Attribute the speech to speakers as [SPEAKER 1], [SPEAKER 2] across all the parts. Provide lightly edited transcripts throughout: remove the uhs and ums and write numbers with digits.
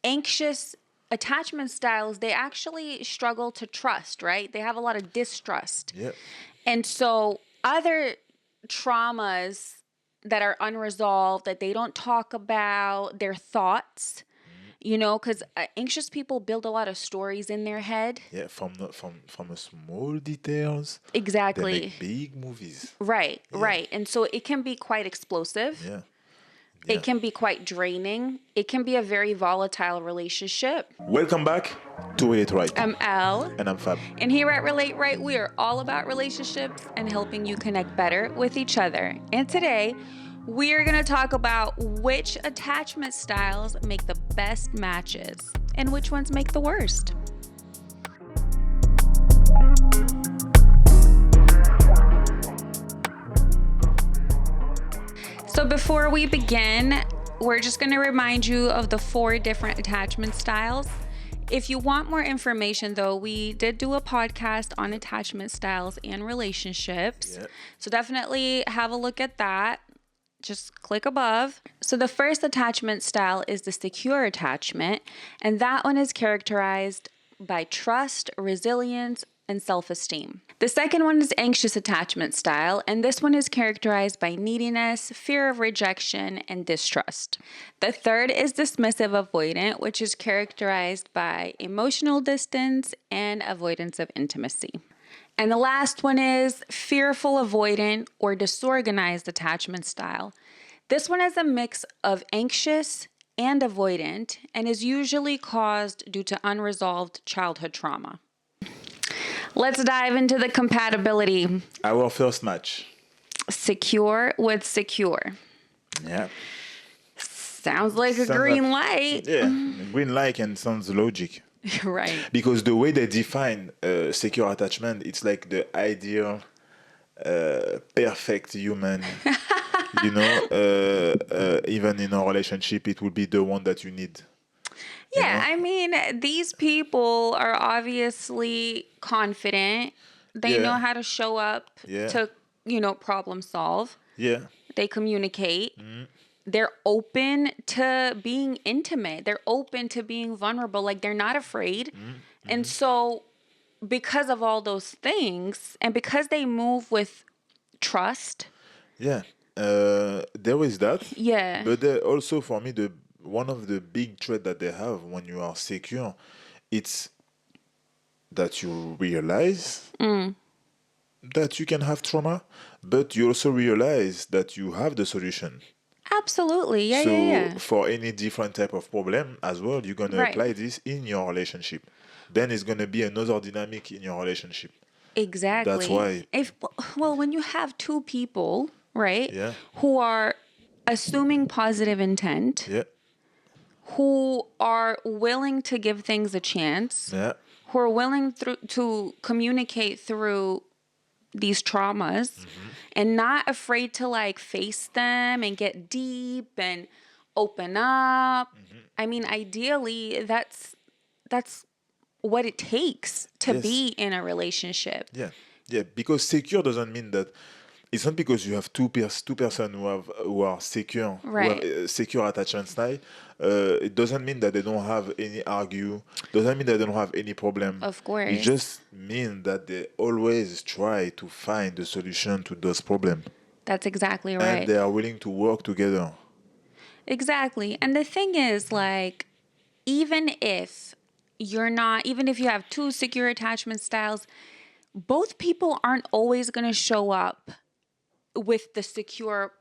[SPEAKER 1] anxious attachment styles, they actually struggle to trust, right? They have a lot of distrust.
[SPEAKER 2] Yep.
[SPEAKER 1] And so other traumas that are unresolved, that they don't talk about, their thoughts, because anxious people build a lot of stories in their head.
[SPEAKER 2] Yeah, from a small details, they
[SPEAKER 1] Exactly.
[SPEAKER 2] make big movies.
[SPEAKER 1] Right,
[SPEAKER 2] Yeah.
[SPEAKER 1] right. And so it can be quite explosive.
[SPEAKER 2] Yeah.
[SPEAKER 1] It can be quite draining. It can be a very volatile relationship.
[SPEAKER 2] Welcome back to Relate Right.
[SPEAKER 1] I'm Elle.
[SPEAKER 2] And I'm Fab.
[SPEAKER 1] And here at Relate Right, we are all about relationships and helping you connect better with each other. And today, we are going to talk about which attachment styles make the best matches and which ones make the worst. So before we begin, we're just going to remind you of the 4 different attachment styles. If you want more information, though, we did do a podcast on attachment styles and relationships.
[SPEAKER 2] Yeah.
[SPEAKER 1] So definitely have a look at that. Just click above. So the first attachment style is the secure attachment, and that one is characterized by trust, resilience, and self-esteem. The second one is anxious attachment style, and this one is characterized by neediness, fear of rejection, and distrust. The third is dismissive avoidant, which is characterized by emotional distance and avoidance of intimacy. And the last one is fearful avoidant or disorganized attachment style. This one is a mix of anxious and avoidant and is usually caused due to unresolved childhood trauma. Let's dive into the compatibility.
[SPEAKER 2] Our first match.
[SPEAKER 1] Secure with secure.
[SPEAKER 2] Yeah.
[SPEAKER 1] Sounds like a green light.
[SPEAKER 2] Yeah, green light and sounds logic.
[SPEAKER 1] Right.
[SPEAKER 2] Because the way they define secure attachment, it's like the ideal, perfect human. Even in a relationship, it will be the one that you need.
[SPEAKER 1] Yeah, I mean, these people are obviously confident. They know how to show up to, problem solve.
[SPEAKER 2] Yeah.
[SPEAKER 1] They communicate. They're open to being intimate. They're open to being vulnerable. Like, they're not afraid. And so because of all those things, and because they move with trust.
[SPEAKER 2] Yeah. There is that.
[SPEAKER 1] Yeah.
[SPEAKER 2] But also, for me, one of the big traits that they have when you are secure, it's that you realize that you can have trauma, but you also realize that you have the solution.
[SPEAKER 1] Absolutely. Yeah,
[SPEAKER 2] so for any different type of problem as well, you're going to apply this in your relationship. Then it's going to be another dynamic in your relationship.
[SPEAKER 1] Exactly.
[SPEAKER 2] That's why.
[SPEAKER 1] When you have 2 people, right,
[SPEAKER 2] Yeah.
[SPEAKER 1] who are assuming positive intent,
[SPEAKER 2] Yeah.
[SPEAKER 1] who are willing to give things a chance,
[SPEAKER 2] Yeah.
[SPEAKER 1] who are willing to communicate through these traumas and not afraid to face them and get deep and open up. I mean, ideally, that's what it takes to be in a relationship.
[SPEAKER 2] Yeah. Yeah. Because secure doesn't mean that it's not because you have two person who are secure, who have secure attachment style. It doesn't mean that they don't have any argue. Doesn't mean that they don't have any problem.
[SPEAKER 1] Of course.
[SPEAKER 2] It just means that they always try to find a solution to those problems.
[SPEAKER 1] That's exactly right.
[SPEAKER 2] And they are willing to work together.
[SPEAKER 1] Exactly. And the thing is, even if you have 2 secure attachment styles, both people aren't always going to show up with the secure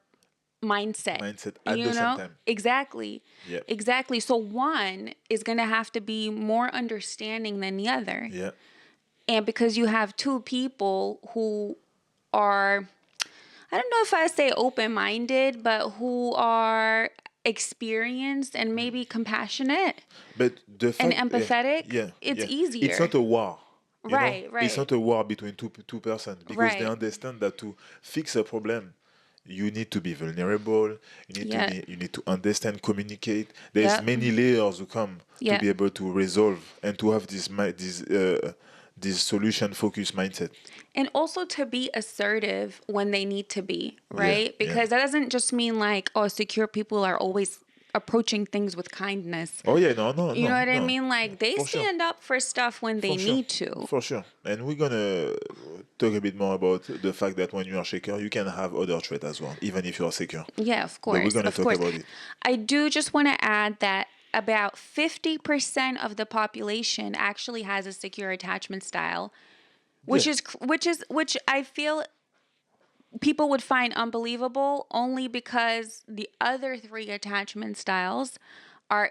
[SPEAKER 1] mindset
[SPEAKER 2] At the same time.
[SPEAKER 1] Exactly.
[SPEAKER 2] Yeah.
[SPEAKER 1] Exactly. So one is going to have to be more understanding than the other.
[SPEAKER 2] Yeah.
[SPEAKER 1] And because you have 2 people who are, I don't know if I say open-minded, but who are experienced and maybe compassionate
[SPEAKER 2] But
[SPEAKER 1] and empathetic, it's easier.
[SPEAKER 2] It's not a war.
[SPEAKER 1] Right.
[SPEAKER 2] It's not a war between two persons because they understand that to fix a problem, you need to be vulnerable. You need to understand, communicate. There's many layers to come to be able to resolve and to have this solution focused mindset.
[SPEAKER 1] And also to be assertive when they need to be, right? Because that doesn't just mean secure people are always approaching things with kindness.
[SPEAKER 2] Oh yeah, no,
[SPEAKER 1] You know what I
[SPEAKER 2] no.
[SPEAKER 1] mean? Like they
[SPEAKER 2] For sure.
[SPEAKER 1] stand up for stuff when they
[SPEAKER 2] For sure.
[SPEAKER 1] need to.
[SPEAKER 2] For sure. And we're gonna talk a bit more about the fact that when you are secure, you can have other traits as well, even if you are secure.
[SPEAKER 1] Yeah, of
[SPEAKER 2] But we're
[SPEAKER 1] course.
[SPEAKER 2] gonna
[SPEAKER 1] Of
[SPEAKER 2] talk
[SPEAKER 1] course.
[SPEAKER 2] about it.
[SPEAKER 1] I do just want to add that about 50% of the population actually has a secure attachment style, which
[SPEAKER 2] Yeah.
[SPEAKER 1] which I feel people would find unbelievable only because the other three attachment styles are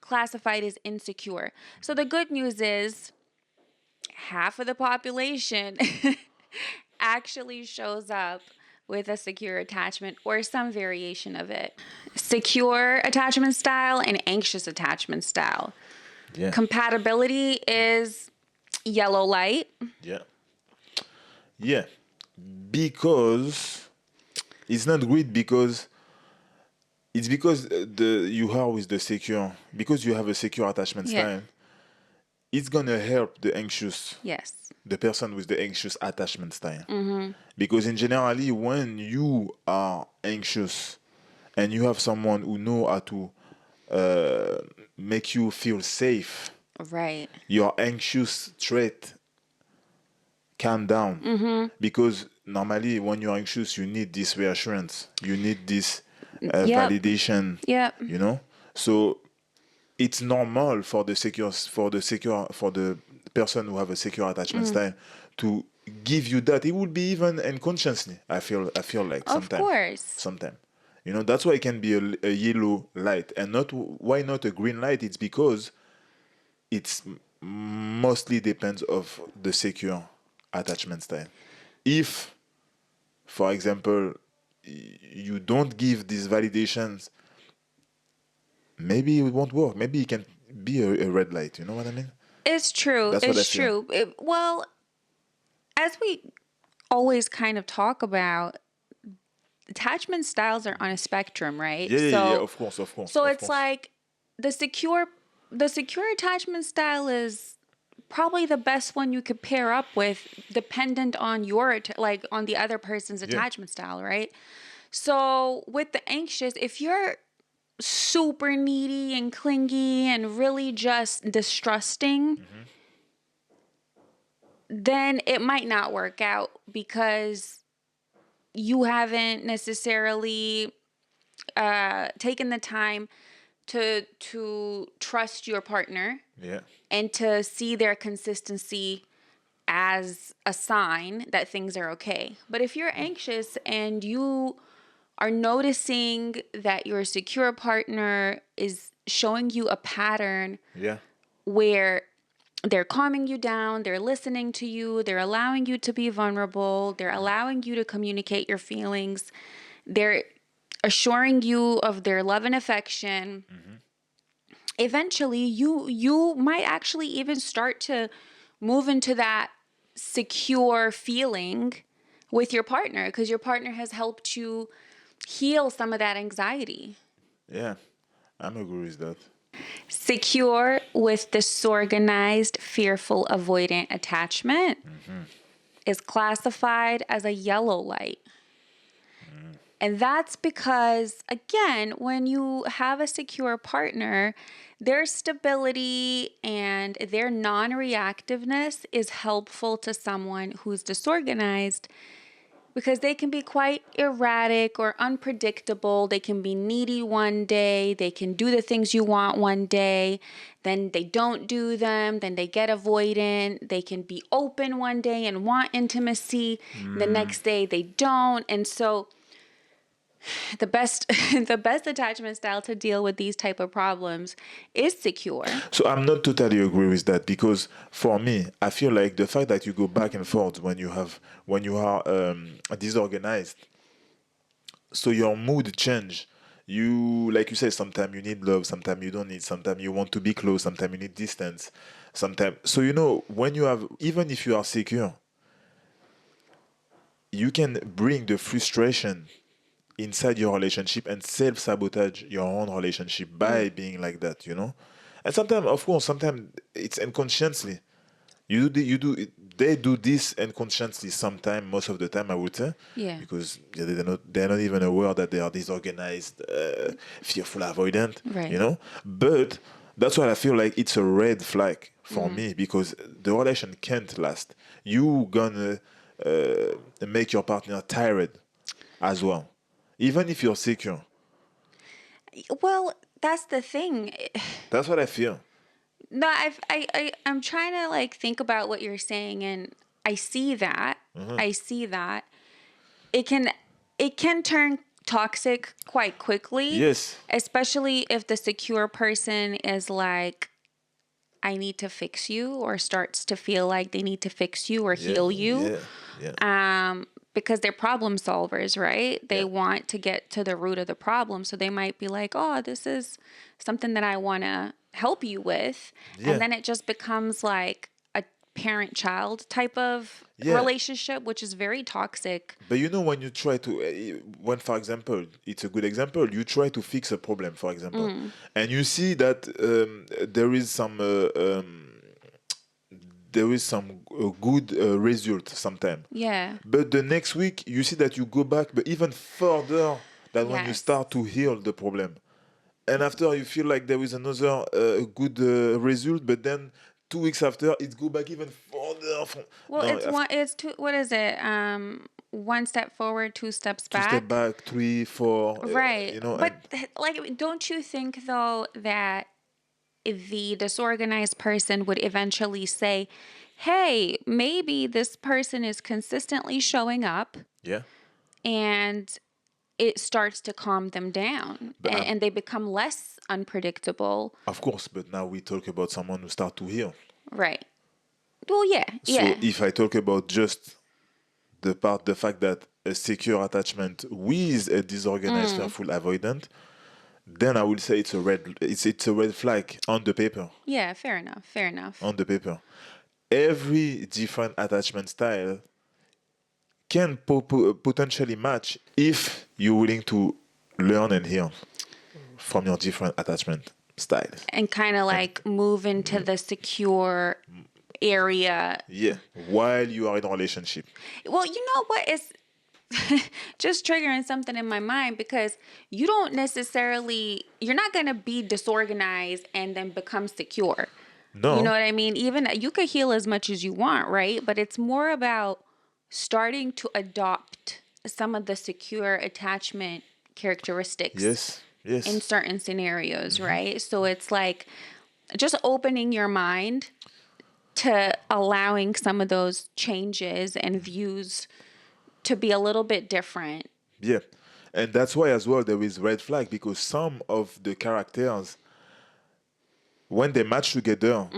[SPEAKER 1] classified as insecure. So the good news is half of the population actually shows up with a secure attachment or some variation of it. Secure attachment style and anxious attachment style.
[SPEAKER 2] Yeah.
[SPEAKER 1] Compatibility is yellow light.
[SPEAKER 2] Yeah. Yeah. Because it's not great because it's because the you are with the secure because you have a secure attachment
[SPEAKER 1] Yeah.
[SPEAKER 2] style. It's gonna help the anxious,
[SPEAKER 1] Yes.
[SPEAKER 2] the person with the anxious attachment style.
[SPEAKER 1] Mm-hmm.
[SPEAKER 2] Because in generally, when you are anxious and you have someone who know how to make you feel safe,
[SPEAKER 1] Right.
[SPEAKER 2] your anxious trait calm down.
[SPEAKER 1] Mm-hmm.
[SPEAKER 2] Because normally, when you're anxious, you need this reassurance, you need this
[SPEAKER 1] Yep.
[SPEAKER 2] validation.
[SPEAKER 1] Yep.
[SPEAKER 2] You know, so it's normal for the person who have a secure attachment style to give you that. It would be even unconsciously. I feel like
[SPEAKER 1] Of course.
[SPEAKER 2] sometimes. You know, that's why it can be a yellow light and not why not a green light. It's because it's mostly depends of the secure attachment style. If, for example, you don't give these validations, maybe it won't work. Maybe it can be a red light. You know what I mean?
[SPEAKER 1] It's true.
[SPEAKER 2] That's what I
[SPEAKER 1] It's
[SPEAKER 2] feel.
[SPEAKER 1] true. Well, as we always kind of talk about, attachment styles are on a spectrum, right?
[SPEAKER 2] Yeah. Of course.
[SPEAKER 1] So
[SPEAKER 2] Of
[SPEAKER 1] it's
[SPEAKER 2] course.
[SPEAKER 1] like the secure attachment style is probably the best one you could pair up with, dependent on like on the other person's
[SPEAKER 2] Yeah.
[SPEAKER 1] attachment style, right? So with the anxious, if you're super needy and clingy and really just distrusting, then it might not work out because you haven't necessarily taken the time to trust your partner
[SPEAKER 2] Yeah.
[SPEAKER 1] and to see their consistency as a sign that things are okay. But if you're anxious and you are noticing that your secure partner is showing you a pattern
[SPEAKER 2] Yeah.
[SPEAKER 1] where they're calming you down, they're listening to you, they're allowing you to be vulnerable, they're allowing you to communicate your feelings, they're assuring you of their love and affection. Eventually you might actually even start to move into that secure feeling with your partner because your partner has helped you heal some of that anxiety.
[SPEAKER 2] Yeah. I'm agree with that.
[SPEAKER 1] Secure with disorganized, fearful, avoidant attachment is classified as a yellow light. And that's because, again, when you have a secure partner, their stability and their non reactiveness is helpful to someone who's disorganized because they can be quite erratic or unpredictable. They can be needy one day, they can do the things you want one day, then they don't do them, then they get avoidant. They can be open one day and want intimacy, the next day they don't. And so the best the best attachment style to deal with these type of problems is secure.
[SPEAKER 2] So I'm not totally agree with that because for me, I feel like the fact that you go back and forth when you are disorganized, so your mood change. You like you said, sometimes you need love, sometimes you don't need, sometimes you want to be close, sometimes you need distance, sometimes. So you know when you have, even if you are secure, you can bring the frustration inside your relationship and self-sabotage your own relationship by being like that, you know. And sometimes, of course, sometimes it's unconsciously, They do this unconsciously sometimes, most of the time, I would say.
[SPEAKER 1] Yeah.
[SPEAKER 2] Because they're not even aware that they are disorganized, fearful, avoidant,
[SPEAKER 1] Right.
[SPEAKER 2] But that's why I feel like it's a red flag for
[SPEAKER 1] Mm-hmm.
[SPEAKER 2] me, because the relation can't last. You gonna make your partner tired as well, even if you're secure.
[SPEAKER 1] Well, that's the thing.
[SPEAKER 2] That's what I feel.
[SPEAKER 1] No, I'm trying to like think about what you're saying, and I see that. I see that it can turn toxic quite quickly,
[SPEAKER 2] Yes.
[SPEAKER 1] especially if the secure person is like, I need to fix you, or starts to feel like they need to fix you or
[SPEAKER 2] Yeah.
[SPEAKER 1] heal you.
[SPEAKER 2] Yeah. Yeah.
[SPEAKER 1] Because they're problem solvers, right? They
[SPEAKER 2] Yeah.
[SPEAKER 1] want to get to the root of the problem. So they might be like, oh, this is something that I want to help you with. And
[SPEAKER 2] Yeah.
[SPEAKER 1] then it just becomes like a parent child type of
[SPEAKER 2] Yeah.
[SPEAKER 1] relationship, which is very toxic.
[SPEAKER 2] But when you try to, when for example, it's a good example, you try to fix a problem, for example, and you see that there is some good result sometimes.
[SPEAKER 1] Yeah.
[SPEAKER 2] But the next week, you see that you go back, but even further than when you
[SPEAKER 1] Yes.
[SPEAKER 2] start to heal the problem. And after you feel like there is another good result, but then 2 weeks after, it go back even further.
[SPEAKER 1] Well,
[SPEAKER 2] No,
[SPEAKER 1] it's two, what is it? One step forward, two steps
[SPEAKER 2] 2 step
[SPEAKER 1] back.
[SPEAKER 2] back, 3, 4,
[SPEAKER 1] Right.
[SPEAKER 2] and
[SPEAKER 1] But like, don't you think though that the disorganized person would eventually say, hey, maybe this person is consistently showing up,
[SPEAKER 2] yeah.
[SPEAKER 1] and it starts to calm them down,
[SPEAKER 2] But
[SPEAKER 1] and they become less unpredictable.
[SPEAKER 2] of course, but now we talk about someone who start to heal.
[SPEAKER 1] Right. Well, yeah.
[SPEAKER 2] So
[SPEAKER 1] Yeah.
[SPEAKER 2] if I talk about just the fact that a secure attachment with a disorganized, fearful, avoidant, then I would say it's a red flag on the paper.
[SPEAKER 1] Yeah. Fair enough. Fair enough.
[SPEAKER 2] On the paper, every different attachment style can potentially match if you're willing to learn and heal from your different attachment styles.
[SPEAKER 1] And kind of
[SPEAKER 2] And
[SPEAKER 1] like move into the secure area.
[SPEAKER 2] yeah, while you are in a relationship.
[SPEAKER 1] Well, you know what is just triggering something in my mind, because you don't necessarily, you're not going to be disorganized and then become secure. You know
[SPEAKER 2] No.
[SPEAKER 1] what I mean? Even you could heal as much as you want, right? But it's more about starting to adopt some of the secure attachment characteristics
[SPEAKER 2] Yes.
[SPEAKER 1] in
[SPEAKER 2] Yes.
[SPEAKER 1] certain scenarios, right? So it's like just opening your mind to allowing some of those changes and views to be a little bit different.
[SPEAKER 2] Yeah. And that's why as well there is red flag, because some of the characters, when they match together,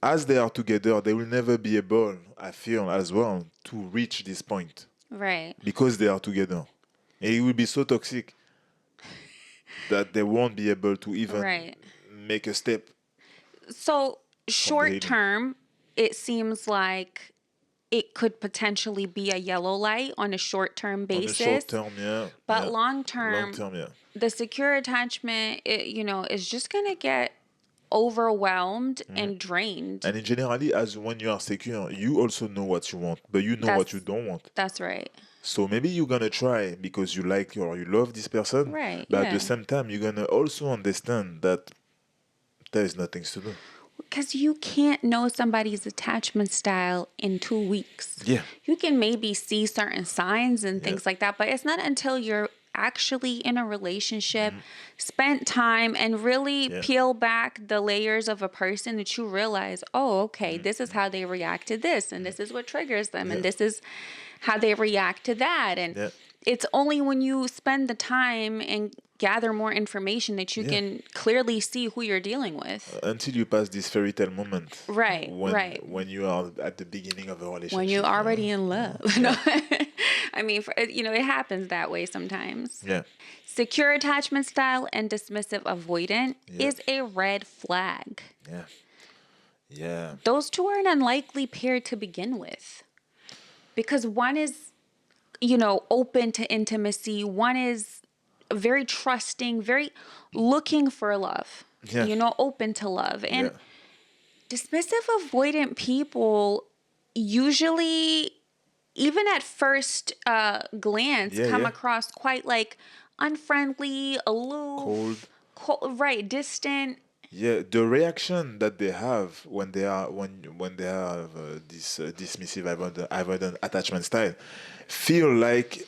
[SPEAKER 2] as they are together, they will never be able, I feel as well, to reach this point
[SPEAKER 1] Right.
[SPEAKER 2] because they are together. And it will be so toxic that they won't be able to even
[SPEAKER 1] Right.
[SPEAKER 2] make a step
[SPEAKER 1] So
[SPEAKER 2] from the
[SPEAKER 1] short
[SPEAKER 2] healing.
[SPEAKER 1] term, it seems like it could potentially be a yellow light on a short term
[SPEAKER 2] On the short
[SPEAKER 1] basis.
[SPEAKER 2] term, yeah.
[SPEAKER 1] But
[SPEAKER 2] Yeah.
[SPEAKER 1] long
[SPEAKER 2] Long
[SPEAKER 1] term,
[SPEAKER 2] term, yeah.
[SPEAKER 1] the secure attachment, is just going to get overwhelmed and drained.
[SPEAKER 2] And in generally, as when you are secure, you also know what you want, but you know what you
[SPEAKER 1] That's
[SPEAKER 2] don't want.
[SPEAKER 1] that's right.
[SPEAKER 2] So maybe you're gonna try because you like or you love this person,
[SPEAKER 1] Right.
[SPEAKER 2] but at the
[SPEAKER 1] Yeah.
[SPEAKER 2] same time, you're gonna also understand that there is nothing to do.
[SPEAKER 1] Because you can't know somebody's attachment style in 2 weeks.
[SPEAKER 2] Yeah.
[SPEAKER 1] You can maybe see certain signs and
[SPEAKER 2] Yeah.
[SPEAKER 1] things like that, but it's not until you're actually in a relationship, spent time, and really
[SPEAKER 2] Yeah.
[SPEAKER 1] peel back the layers of a person that you realize, oh, okay, this is how they react to this, and this is what triggers them, and
[SPEAKER 2] Yeah.
[SPEAKER 1] this is how they react to that. And
[SPEAKER 2] Yeah.
[SPEAKER 1] it's only when you spend the time and gather more information that you
[SPEAKER 2] Yeah.
[SPEAKER 1] can clearly see who you're dealing with.
[SPEAKER 2] Until you pass this fairy tale moment,
[SPEAKER 1] Right,
[SPEAKER 2] when
[SPEAKER 1] right.
[SPEAKER 2] when you are at the beginning of a relationship,
[SPEAKER 1] When you're already in love.
[SPEAKER 2] Yeah.
[SPEAKER 1] I mean, it happens that way sometimes.
[SPEAKER 2] Yeah.
[SPEAKER 1] Secure attachment style and dismissive avoidant
[SPEAKER 2] Yeah.
[SPEAKER 1] is a red flag.
[SPEAKER 2] Yeah. Yeah.
[SPEAKER 1] Those two are an unlikely pair to begin with, because one is, open to intimacy. One is very trusting, very looking for love,
[SPEAKER 2] Yeah.
[SPEAKER 1] open to love. And
[SPEAKER 2] Yeah.
[SPEAKER 1] Dismissive avoidant people usually, even at first glance,
[SPEAKER 2] Yeah,
[SPEAKER 1] come
[SPEAKER 2] yeah.
[SPEAKER 1] across quite like unfriendly,
[SPEAKER 2] Cold.
[SPEAKER 1] aloof, right, distant.
[SPEAKER 2] Yeah, the reaction that they have when they are when they have this dismissive avoidant attachment style feel like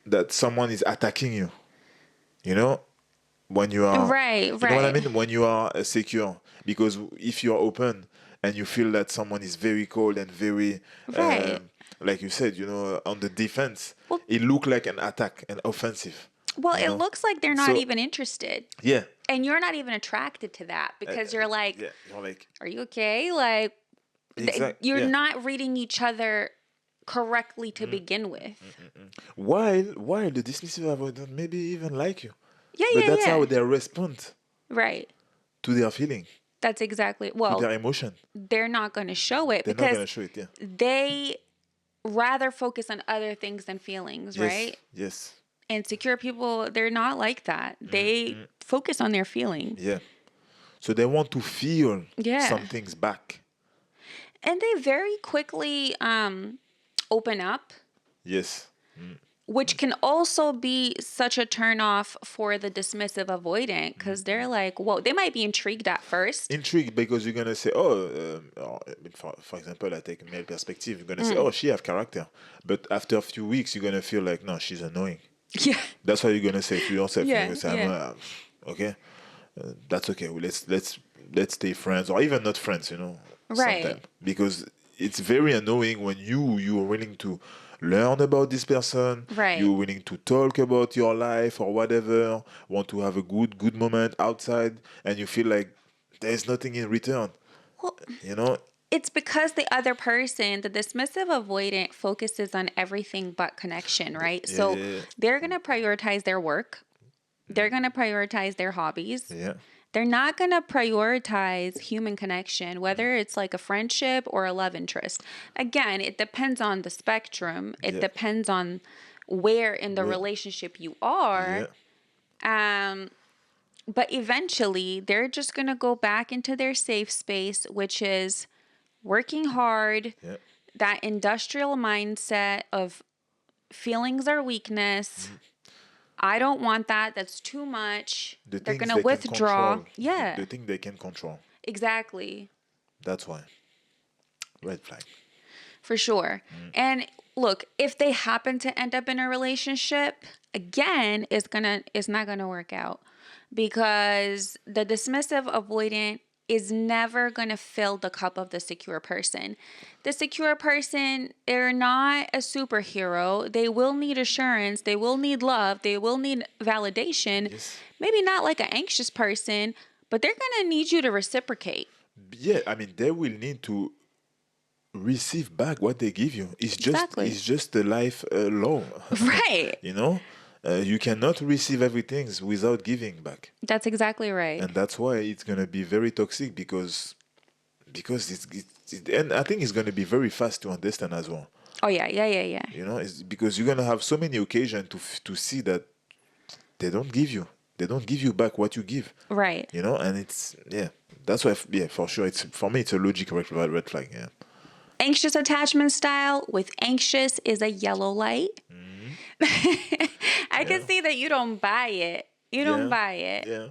[SPEAKER 2] that someone is attacking you. You know, when you are,
[SPEAKER 1] Right,
[SPEAKER 2] you know what I
[SPEAKER 1] right,
[SPEAKER 2] mean? When you are secure, because if you are open and you feel that someone is very cold and very,
[SPEAKER 1] right.
[SPEAKER 2] like you said, you know, on the defense,
[SPEAKER 1] Well,
[SPEAKER 2] it look like an attack, an offensive.
[SPEAKER 1] well,
[SPEAKER 2] You
[SPEAKER 1] it
[SPEAKER 2] know,
[SPEAKER 1] looks like they're not
[SPEAKER 2] so
[SPEAKER 1] even interested.
[SPEAKER 2] yeah,
[SPEAKER 1] And you're not even attracted to that because you're like,
[SPEAKER 2] yeah, you're like
[SPEAKER 1] are you okay? Like, you're
[SPEAKER 2] yeah.
[SPEAKER 1] not reading each other correctly to begin with.
[SPEAKER 2] While the dismissive avoidant maybe even like you,
[SPEAKER 1] Yeah,
[SPEAKER 2] but
[SPEAKER 1] yeah,
[SPEAKER 2] that's how
[SPEAKER 1] yeah.
[SPEAKER 2] they respond
[SPEAKER 1] Right.
[SPEAKER 2] to their feeling,
[SPEAKER 1] That's exactly,
[SPEAKER 2] to
[SPEAKER 1] well,
[SPEAKER 2] their emotion.
[SPEAKER 1] they're not going to show it
[SPEAKER 2] They're not
[SPEAKER 1] because
[SPEAKER 2] gonna show it. Yeah.
[SPEAKER 1] they rather focus on other things than feelings,
[SPEAKER 2] Yes.
[SPEAKER 1] right?
[SPEAKER 2] Yes.
[SPEAKER 1] And secure people, they're not like that. They focus on their feelings.
[SPEAKER 2] Yeah. So they want to feel
[SPEAKER 1] Yeah.
[SPEAKER 2] some things back.
[SPEAKER 1] And they very quickly open up,
[SPEAKER 2] Yes.
[SPEAKER 1] which can also be such a turn off for the dismissive avoidant because they're like, whoa, they might be intrigued at first.
[SPEAKER 2] Intrigued because you're gonna say, oh, for example, I take a male perspective. You're gonna say, oh, she have character, but after a few weeks, you're gonna feel like, no, she's annoying.
[SPEAKER 1] Yeah.
[SPEAKER 2] That's what you're gonna say to yourself. You're
[SPEAKER 1] Yeah.
[SPEAKER 2] gonna say,
[SPEAKER 1] Yeah.
[SPEAKER 2] okay, that's okay. Well, let's stay friends, or even not friends. You know, sometimes
[SPEAKER 1] Right.
[SPEAKER 2] because it's very annoying when you're willing to learn about this person,
[SPEAKER 1] Right.
[SPEAKER 2] you're willing to talk about your life or whatever, want to have a good moment outside, and you feel like there's nothing in return.
[SPEAKER 1] Well,
[SPEAKER 2] You know,
[SPEAKER 1] it's because the other person, the dismissive avoidant, focuses on everything but connection, right?
[SPEAKER 2] yeah,
[SPEAKER 1] So
[SPEAKER 2] yeah,
[SPEAKER 1] they're going to prioritize their work, they're going to prioritize their hobbies.
[SPEAKER 2] yeah,
[SPEAKER 1] They're not going to prioritize human connection, whether it's like a friendship or a love interest. Again, it depends on the spectrum, it
[SPEAKER 2] yeah,
[SPEAKER 1] depends on where in the
[SPEAKER 2] yeah,
[SPEAKER 1] relationship you
[SPEAKER 2] yeah,
[SPEAKER 1] are. Um, but eventually, they're just going to go back into their safe space, which is working hard,
[SPEAKER 2] yeah.
[SPEAKER 1] that industrial mindset of feelings are weakness. I don't want that. That's too much.
[SPEAKER 2] The
[SPEAKER 1] They're going
[SPEAKER 2] things
[SPEAKER 1] to
[SPEAKER 2] they can
[SPEAKER 1] withdraw.
[SPEAKER 2] control,
[SPEAKER 1] Yeah,
[SPEAKER 2] the thing they can control.
[SPEAKER 1] exactly.
[SPEAKER 2] That's why red flag.
[SPEAKER 1] For sure. And look, if they happen to end up in a relationship, again, it's not gonna work out because the dismissive avoidant is never gonna fill the cup of the secure person. The secure person, they're not a superhero. They will need assurance, they will need love, they will need validation.
[SPEAKER 2] Yes.
[SPEAKER 1] Maybe not like an anxious person, but they're gonna need you to reciprocate.
[SPEAKER 2] Yeah, I mean they will need to receive back what they give you.
[SPEAKER 1] Exactly.
[SPEAKER 2] It's just the life law.
[SPEAKER 1] Right.
[SPEAKER 2] You know, you cannot receive everything without giving back,
[SPEAKER 1] That's exactly right.
[SPEAKER 2] and that's why it's gonna be very toxic because and I think it's gonna be very fast to understand as well.
[SPEAKER 1] Oh yeah, yeah, yeah, yeah.
[SPEAKER 2] You know, it's because you're gonna have so many occasions to see that they don't give you back what you give.
[SPEAKER 1] Right.
[SPEAKER 2] You know, and it's yeah. That's why yeah, for sure. It's for me. It's a logic red flag. Yeah.
[SPEAKER 1] Anxious attachment style with anxious is a yellow light. I can
[SPEAKER 2] Yeah.
[SPEAKER 1] see that you don't buy it. You don't
[SPEAKER 2] Yeah.
[SPEAKER 1] buy it.
[SPEAKER 2] Yeah.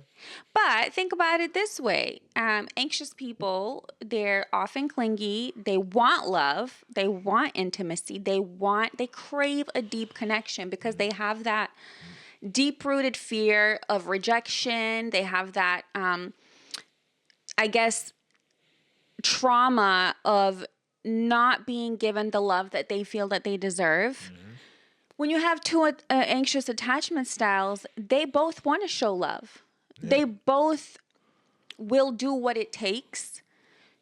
[SPEAKER 1] But think about it this way. Anxious people, they're often clingy. They want love. They want intimacy. They crave a deep connection because they have that deep rooted fear of rejection. They have that, I guess, trauma of not being given the love that they feel that they deserve. When you have two anxious attachment styles, they both want to show love.
[SPEAKER 2] Yeah.
[SPEAKER 1] They both will do what it takes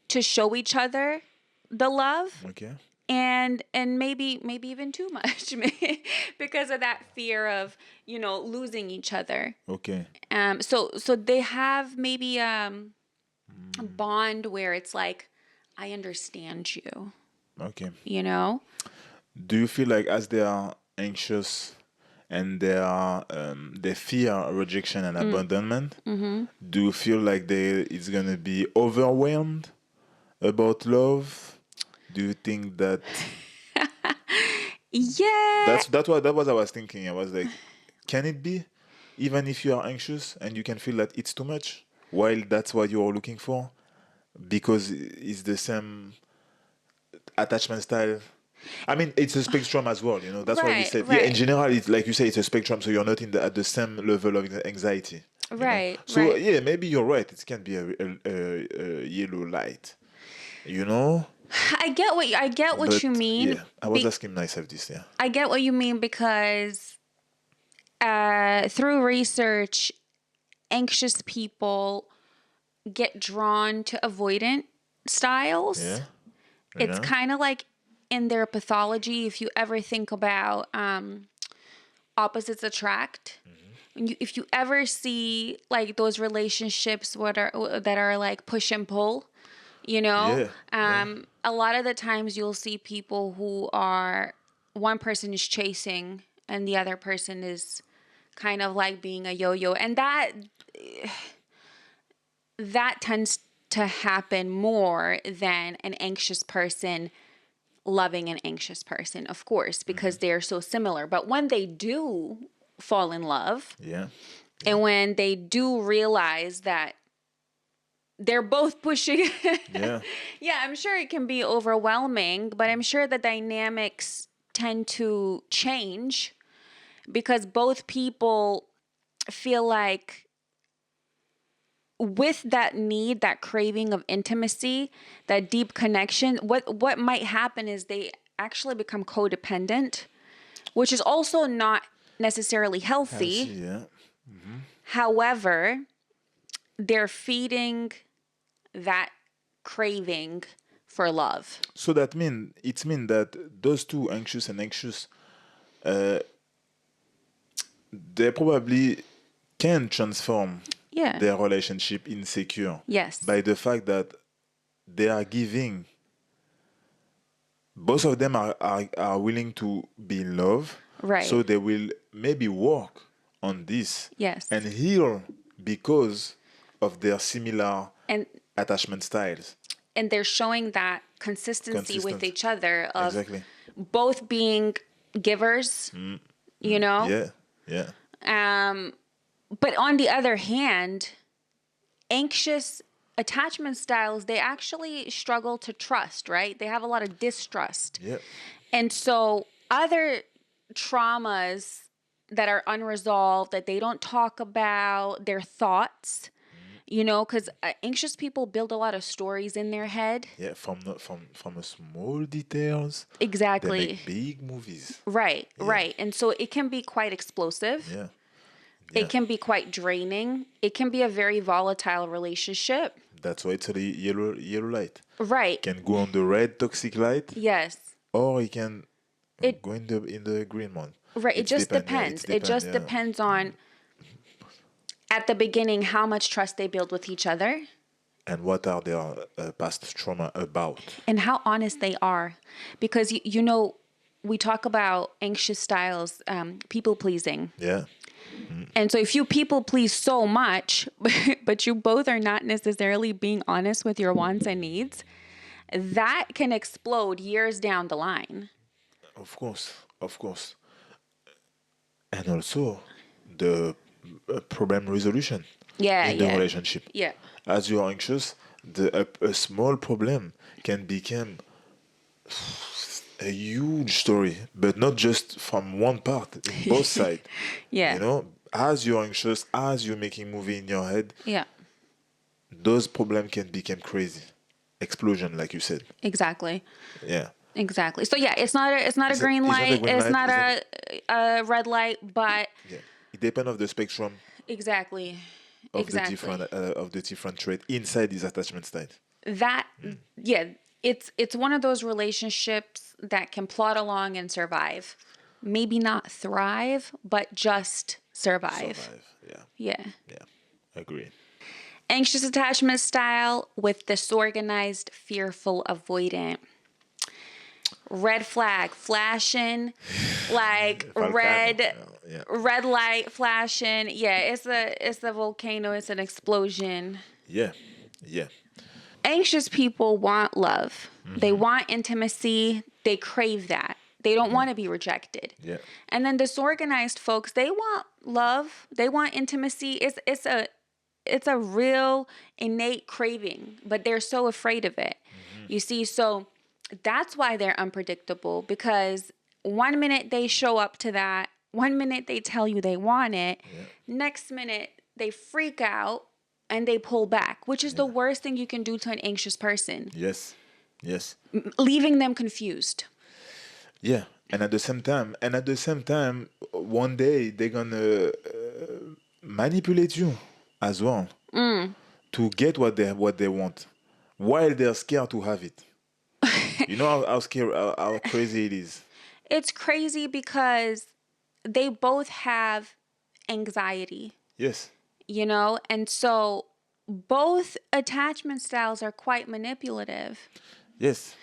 [SPEAKER 1] to show each other the love
[SPEAKER 2] Okay.
[SPEAKER 1] and maybe even too much because of that fear of, losing each other.
[SPEAKER 2] Okay.
[SPEAKER 1] So they have maybe a bond where it's like, I understand you,
[SPEAKER 2] Okay.
[SPEAKER 1] you know?
[SPEAKER 2] Do you feel like as they are anxious and they fear rejection and abandonment, do you feel like it's gonna be overwhelmed About love, do you think that
[SPEAKER 1] Yeah.
[SPEAKER 2] that was I was thinking. I was like, can it be, even if you are anxious and you can feel that it's too much, while that's what you are looking for, because it's the same attachment style. I mean, it's a spectrum as well, you know. That's why we
[SPEAKER 1] Right,
[SPEAKER 2] said, yeah, in
[SPEAKER 1] right.
[SPEAKER 2] general, it's like you say, it's a spectrum, so you're not at the same level of anxiety, you know.
[SPEAKER 1] Right,
[SPEAKER 2] So,
[SPEAKER 1] right.
[SPEAKER 2] yeah, maybe you're right. It can be a yellow light, you know.
[SPEAKER 1] I get what
[SPEAKER 2] But
[SPEAKER 1] you mean.
[SPEAKER 2] yeah, I was asking myself this, yeah.
[SPEAKER 1] I get what you mean because through research, anxious people get drawn to avoidant styles.
[SPEAKER 2] Yeah,
[SPEAKER 1] It's
[SPEAKER 2] yeah,
[SPEAKER 1] kind of like in their pathology. If you ever think about opposites attract, if you ever see like those relationships that are like push and pull, you know,
[SPEAKER 2] yeah, yeah,
[SPEAKER 1] a lot of the times you'll see people who are one person is chasing and the other person is kind of like being a yo-yo, and that tends to happen more than an anxious person loving an anxious person, of course, because they're so similar. But when they do fall in love
[SPEAKER 2] yeah, yeah,
[SPEAKER 1] and when they do realize that they're both pushing,
[SPEAKER 2] yeah.
[SPEAKER 1] yeah, I'm sure it can be overwhelming, but I'm sure the dynamics tend to change because both people feel like with that need, that craving of intimacy, that deep connection, what might happen is they actually become codependent, which is also not necessarily
[SPEAKER 2] I see,
[SPEAKER 1] healthy.
[SPEAKER 2] yeah.
[SPEAKER 1] However, they're feeding that craving for love.
[SPEAKER 2] So it mean that those two, anxious and anxious, they probably can transform
[SPEAKER 1] Yeah.
[SPEAKER 2] their relationship insecure
[SPEAKER 1] Yes.
[SPEAKER 2] by the fact that they are giving, both of them are willing to be in love,
[SPEAKER 1] Right.
[SPEAKER 2] so they will maybe work on this
[SPEAKER 1] Yes.
[SPEAKER 2] and heal because of their similar
[SPEAKER 1] And
[SPEAKER 2] attachment styles.
[SPEAKER 1] they're showing that consistency with
[SPEAKER 2] Consistent.
[SPEAKER 1] each other of
[SPEAKER 2] Exactly.
[SPEAKER 1] both being givers, you know?
[SPEAKER 2] Yeah, yeah,
[SPEAKER 1] But on the other hand, anxious attachment styles, they actually struggle to trust, right? They have a lot of distrust.
[SPEAKER 2] yeah.
[SPEAKER 1] And so other traumas that are unresolved, that they don't talk about, their thoughts, you know, because anxious people build a lot of stories in their head.
[SPEAKER 2] Yeah, from a small details, they
[SPEAKER 1] Exactly.
[SPEAKER 2] make big movies.
[SPEAKER 1] Right,
[SPEAKER 2] Yeah,
[SPEAKER 1] right. And so it can be quite explosive.
[SPEAKER 2] yeah,
[SPEAKER 1] It
[SPEAKER 2] yeah.
[SPEAKER 1] can be quite draining. It can be a very volatile relationship.
[SPEAKER 2] That's why it's a yellow light.
[SPEAKER 1] Right.
[SPEAKER 2] Can go on the red toxic light,
[SPEAKER 1] Yes.
[SPEAKER 2] or it can
[SPEAKER 1] It
[SPEAKER 2] go in the green one.
[SPEAKER 1] right. It
[SPEAKER 2] It's
[SPEAKER 1] just
[SPEAKER 2] depend. Yeah,
[SPEAKER 1] depends.
[SPEAKER 2] it's
[SPEAKER 1] It
[SPEAKER 2] depend.
[SPEAKER 1] just
[SPEAKER 2] Yeah,
[SPEAKER 1] depends on at the beginning how much trust they build with each other
[SPEAKER 2] and what are their past trauma about?
[SPEAKER 1] and how honest they are. Because you know, we talk about anxious styles, people pleasing.
[SPEAKER 2] Yeah,
[SPEAKER 1] And so if you people please so much, but you both are not necessarily being honest with your wants and needs, that can explode years down the line.
[SPEAKER 2] of course, and also the problem resolution
[SPEAKER 1] Yeah,
[SPEAKER 2] in the
[SPEAKER 1] yeah,
[SPEAKER 2] relationship.
[SPEAKER 1] yeah.
[SPEAKER 2] As you are anxious, a small problem can become a huge story, but not just from one part, in both sides. You
[SPEAKER 1] Yeah,
[SPEAKER 2] know, as you're anxious, as you're making movie in your head,
[SPEAKER 1] yeah,
[SPEAKER 2] those problems can become crazy. Explosion, like you said.
[SPEAKER 1] exactly.
[SPEAKER 2] Yeah.
[SPEAKER 1] Exactly. So yeah, it's not a green
[SPEAKER 2] It's not a
[SPEAKER 1] light.
[SPEAKER 2] green
[SPEAKER 1] It's
[SPEAKER 2] light.
[SPEAKER 1] not
[SPEAKER 2] It's not,
[SPEAKER 1] a red light. But
[SPEAKER 2] yeah. It depends of the spectrum
[SPEAKER 1] exactly, exactly
[SPEAKER 2] of the different trait inside these attachment styles.
[SPEAKER 1] that. Yeah, it's one of those relationships that can plod along and survive. Maybe not thrive, but just survive.
[SPEAKER 2] Survive. Yeah.
[SPEAKER 1] Yeah.
[SPEAKER 2] Yeah. Agree.
[SPEAKER 1] Anxious attachment style with disorganized, fearful, avoidant. Red flag flashing, like
[SPEAKER 2] Volcano.
[SPEAKER 1] red
[SPEAKER 2] Yeah.
[SPEAKER 1] red light flashing. Yeah, it's a volcano. It's an explosion.
[SPEAKER 2] Yeah. Yeah.
[SPEAKER 1] Anxious people want love. They want intimacy. They crave that. They don't want to be rejected.
[SPEAKER 2] Yeah.
[SPEAKER 1] And then disorganized folks, they want love. They want intimacy. It's a real innate craving, but they're so afraid of it. You see, so that's why they're unpredictable, because one minute they show up to that, one minute they tell you they want it, next minute they freak out and they pull back, which is the worst thing you can do to an anxious person.
[SPEAKER 2] Yes. Yes.
[SPEAKER 1] Leaving them confused.
[SPEAKER 2] Yeah. And at the same time, one day they're gonna manipulate you as well to get what they want, while they're scared to have it. You know how scary, how crazy it is.
[SPEAKER 1] It's crazy because they both have anxiety.
[SPEAKER 2] Yes.
[SPEAKER 1] You know, and so both attachment styles are quite manipulative.
[SPEAKER 2] Yes.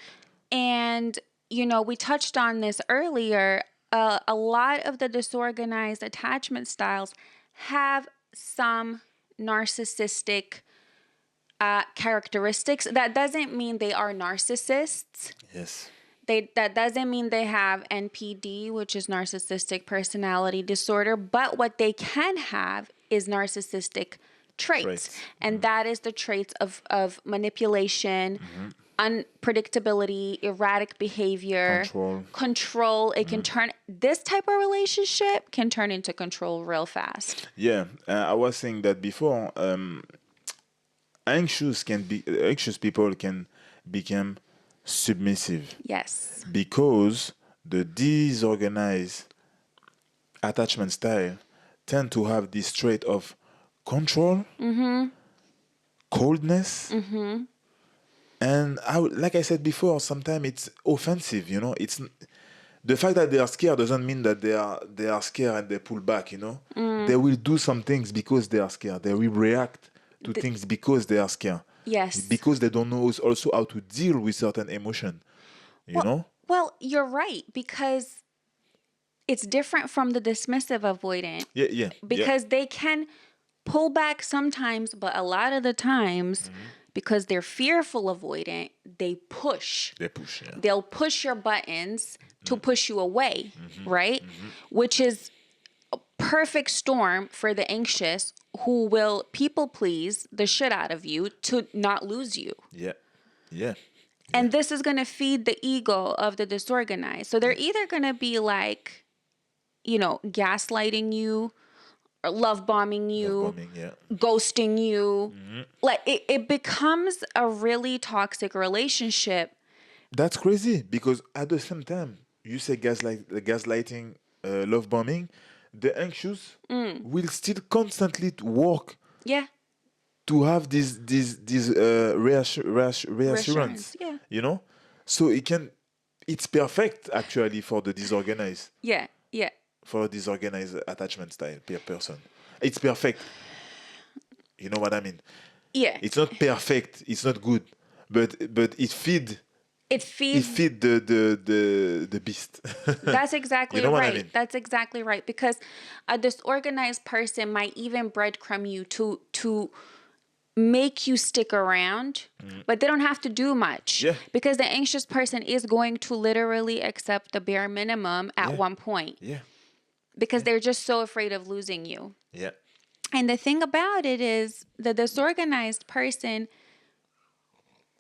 [SPEAKER 1] And, you know, we touched on this earlier. A lot of the disorganized attachment styles have some narcissistic characteristics. That doesn't mean they are narcissists.
[SPEAKER 2] Yes.
[SPEAKER 1] That doesn't mean they have NPD, which is narcissistic personality disorder, but what they can have is narcissistic traits. And that is the traits of manipulation, unpredictability, erratic behavior, control. It can turn, this type of relationship can turn into control real fast.
[SPEAKER 2] Yeah, I was saying that before. Anxious people can become submissive.
[SPEAKER 1] Yes.
[SPEAKER 2] Because the disorganized attachment style tend to have this trait of control, coldness, and like I said before, sometimes it's offensive. You know, it's the fact that they are scared doesn't mean that they are scared and they pull back. You know, they will do some things because they are scared. They will react to things because they are scared.
[SPEAKER 1] Yes.
[SPEAKER 2] Because they don't know also how to deal with certain emotion. You know?
[SPEAKER 1] Well, you're right, because it's different from the dismissive avoidant.
[SPEAKER 2] Yeah.
[SPEAKER 1] Because they can pull back sometimes, but a lot of the times, because they're fearful avoidant, they push.
[SPEAKER 2] They push, yeah.
[SPEAKER 1] They'll push your buttons to push you away, right? Which is a perfect storm for the anxious, who will people please the shit out of you to not lose you.
[SPEAKER 2] Yeah.
[SPEAKER 1] And this is going to feed the ego of the disorganized. So they're either going to be like, you know, gaslighting you, or love bombing you, ghosting you. Like it becomes a really toxic relationship.
[SPEAKER 2] That's crazy, because at the same time, you say gaslighting, love bombing, the anxious will still constantly work.
[SPEAKER 1] Yeah.
[SPEAKER 2] To have this reassurance.
[SPEAKER 1] Yeah.
[SPEAKER 2] You know, so it's perfect actually for the disorganized.
[SPEAKER 1] Yeah.
[SPEAKER 2] For a disorganized attachment style person, it's perfect. You know what I mean?
[SPEAKER 1] Yeah.
[SPEAKER 2] It's not perfect. It's not good, but it feed. It feed the beast.
[SPEAKER 1] That's exactly
[SPEAKER 2] you know
[SPEAKER 1] right.
[SPEAKER 2] What I mean?
[SPEAKER 1] That's exactly right, because a disorganized person might even breadcrumb you to make you stick around, but they don't have to do much, because the anxious person is going to literally accept the bare minimum at one point, because they're just so afraid of losing you. And the thing about it is, the disorganized person,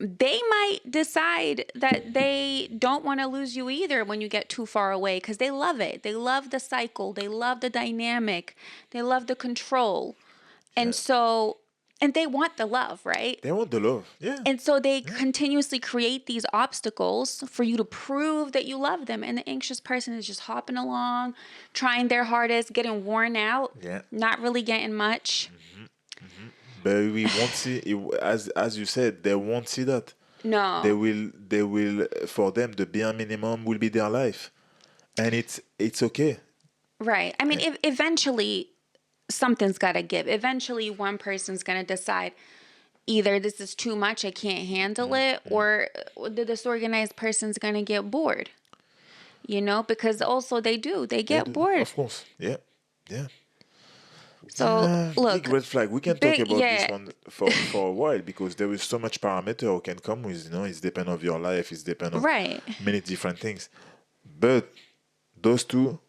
[SPEAKER 1] they might decide that they don't want to lose you either when you get too far away, because they love it. They love the cycle. They love the dynamic. They love the control. And so, and they want the love, right?
[SPEAKER 2] They want the love, yeah.
[SPEAKER 1] And so they continuously create these obstacles for you to prove that you love them. And the anxious person is just hopping along, trying their hardest, getting worn out, not really getting much.
[SPEAKER 2] But we won't see, as you said, they won't see that.
[SPEAKER 1] No.
[SPEAKER 2] They will, for them, the bare minimum will be their life. And it's okay.
[SPEAKER 1] Right. I mean, if eventually something's got to give. Eventually one person's going to decide either this is too much, I can't handle it, or the disorganized person's going to get bored. You know, because also they get bored.
[SPEAKER 2] Of course. Yeah.
[SPEAKER 1] So
[SPEAKER 2] Big
[SPEAKER 1] look,
[SPEAKER 2] red flag. We can talk
[SPEAKER 1] big,
[SPEAKER 2] about this
[SPEAKER 1] yeah,
[SPEAKER 2] one for a while because there is so much parameter who can come with. It's depend of your life. It's depend of
[SPEAKER 1] right.
[SPEAKER 2] many different things. But those two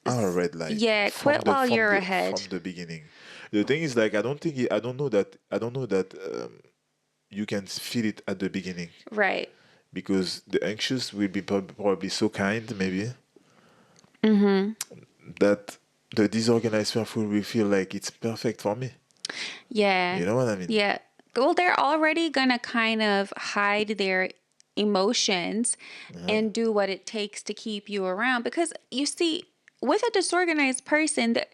[SPEAKER 2] are a red light
[SPEAKER 1] Yeah,
[SPEAKER 2] from
[SPEAKER 1] quit
[SPEAKER 2] the
[SPEAKER 1] while
[SPEAKER 2] from
[SPEAKER 1] you're
[SPEAKER 2] the
[SPEAKER 1] ahead.
[SPEAKER 2] from the beginning. The thing is, like, I don't know that you can feel it at the beginning
[SPEAKER 1] Right.
[SPEAKER 2] because the anxious will be probably so kind, maybe that the disorganized fearful will feel like it's perfect for me.
[SPEAKER 1] Yeah.
[SPEAKER 2] You know what I mean?
[SPEAKER 1] Yeah. Well, they're already going to kind of hide their emotions and do what it takes to keep you around because you see, with a disorganized person, that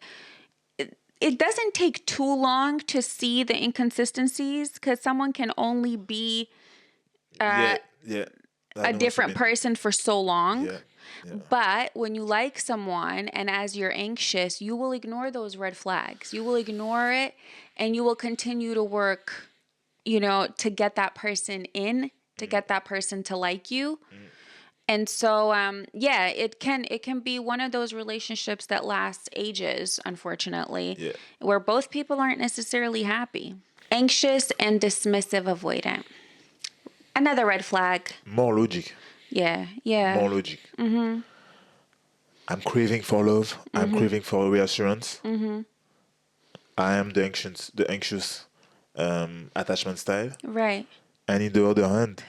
[SPEAKER 1] it doesn't take too long to see the inconsistencies because someone can only be
[SPEAKER 2] Yeah, yeah. I
[SPEAKER 1] a
[SPEAKER 2] know what you
[SPEAKER 1] different
[SPEAKER 2] mean.
[SPEAKER 1] person for so long.
[SPEAKER 2] Yeah, yeah.
[SPEAKER 1] But when you like someone and as you're anxious, you will ignore those red flags. You will ignore it and you will continue to work, to get that person in, to get that person to like you. And so yeah, it can be one of those relationships that lasts ages, unfortunately,
[SPEAKER 2] Yeah.
[SPEAKER 1] where both people aren't necessarily happy. Anxious and dismissive avoidant. Another red flag.
[SPEAKER 2] More logic.
[SPEAKER 1] Yeah, yeah.
[SPEAKER 2] More logic. I'm craving for love. I'm craving for reassurance. I am the anxious attachment style.
[SPEAKER 1] Right.
[SPEAKER 2] And in the other hand,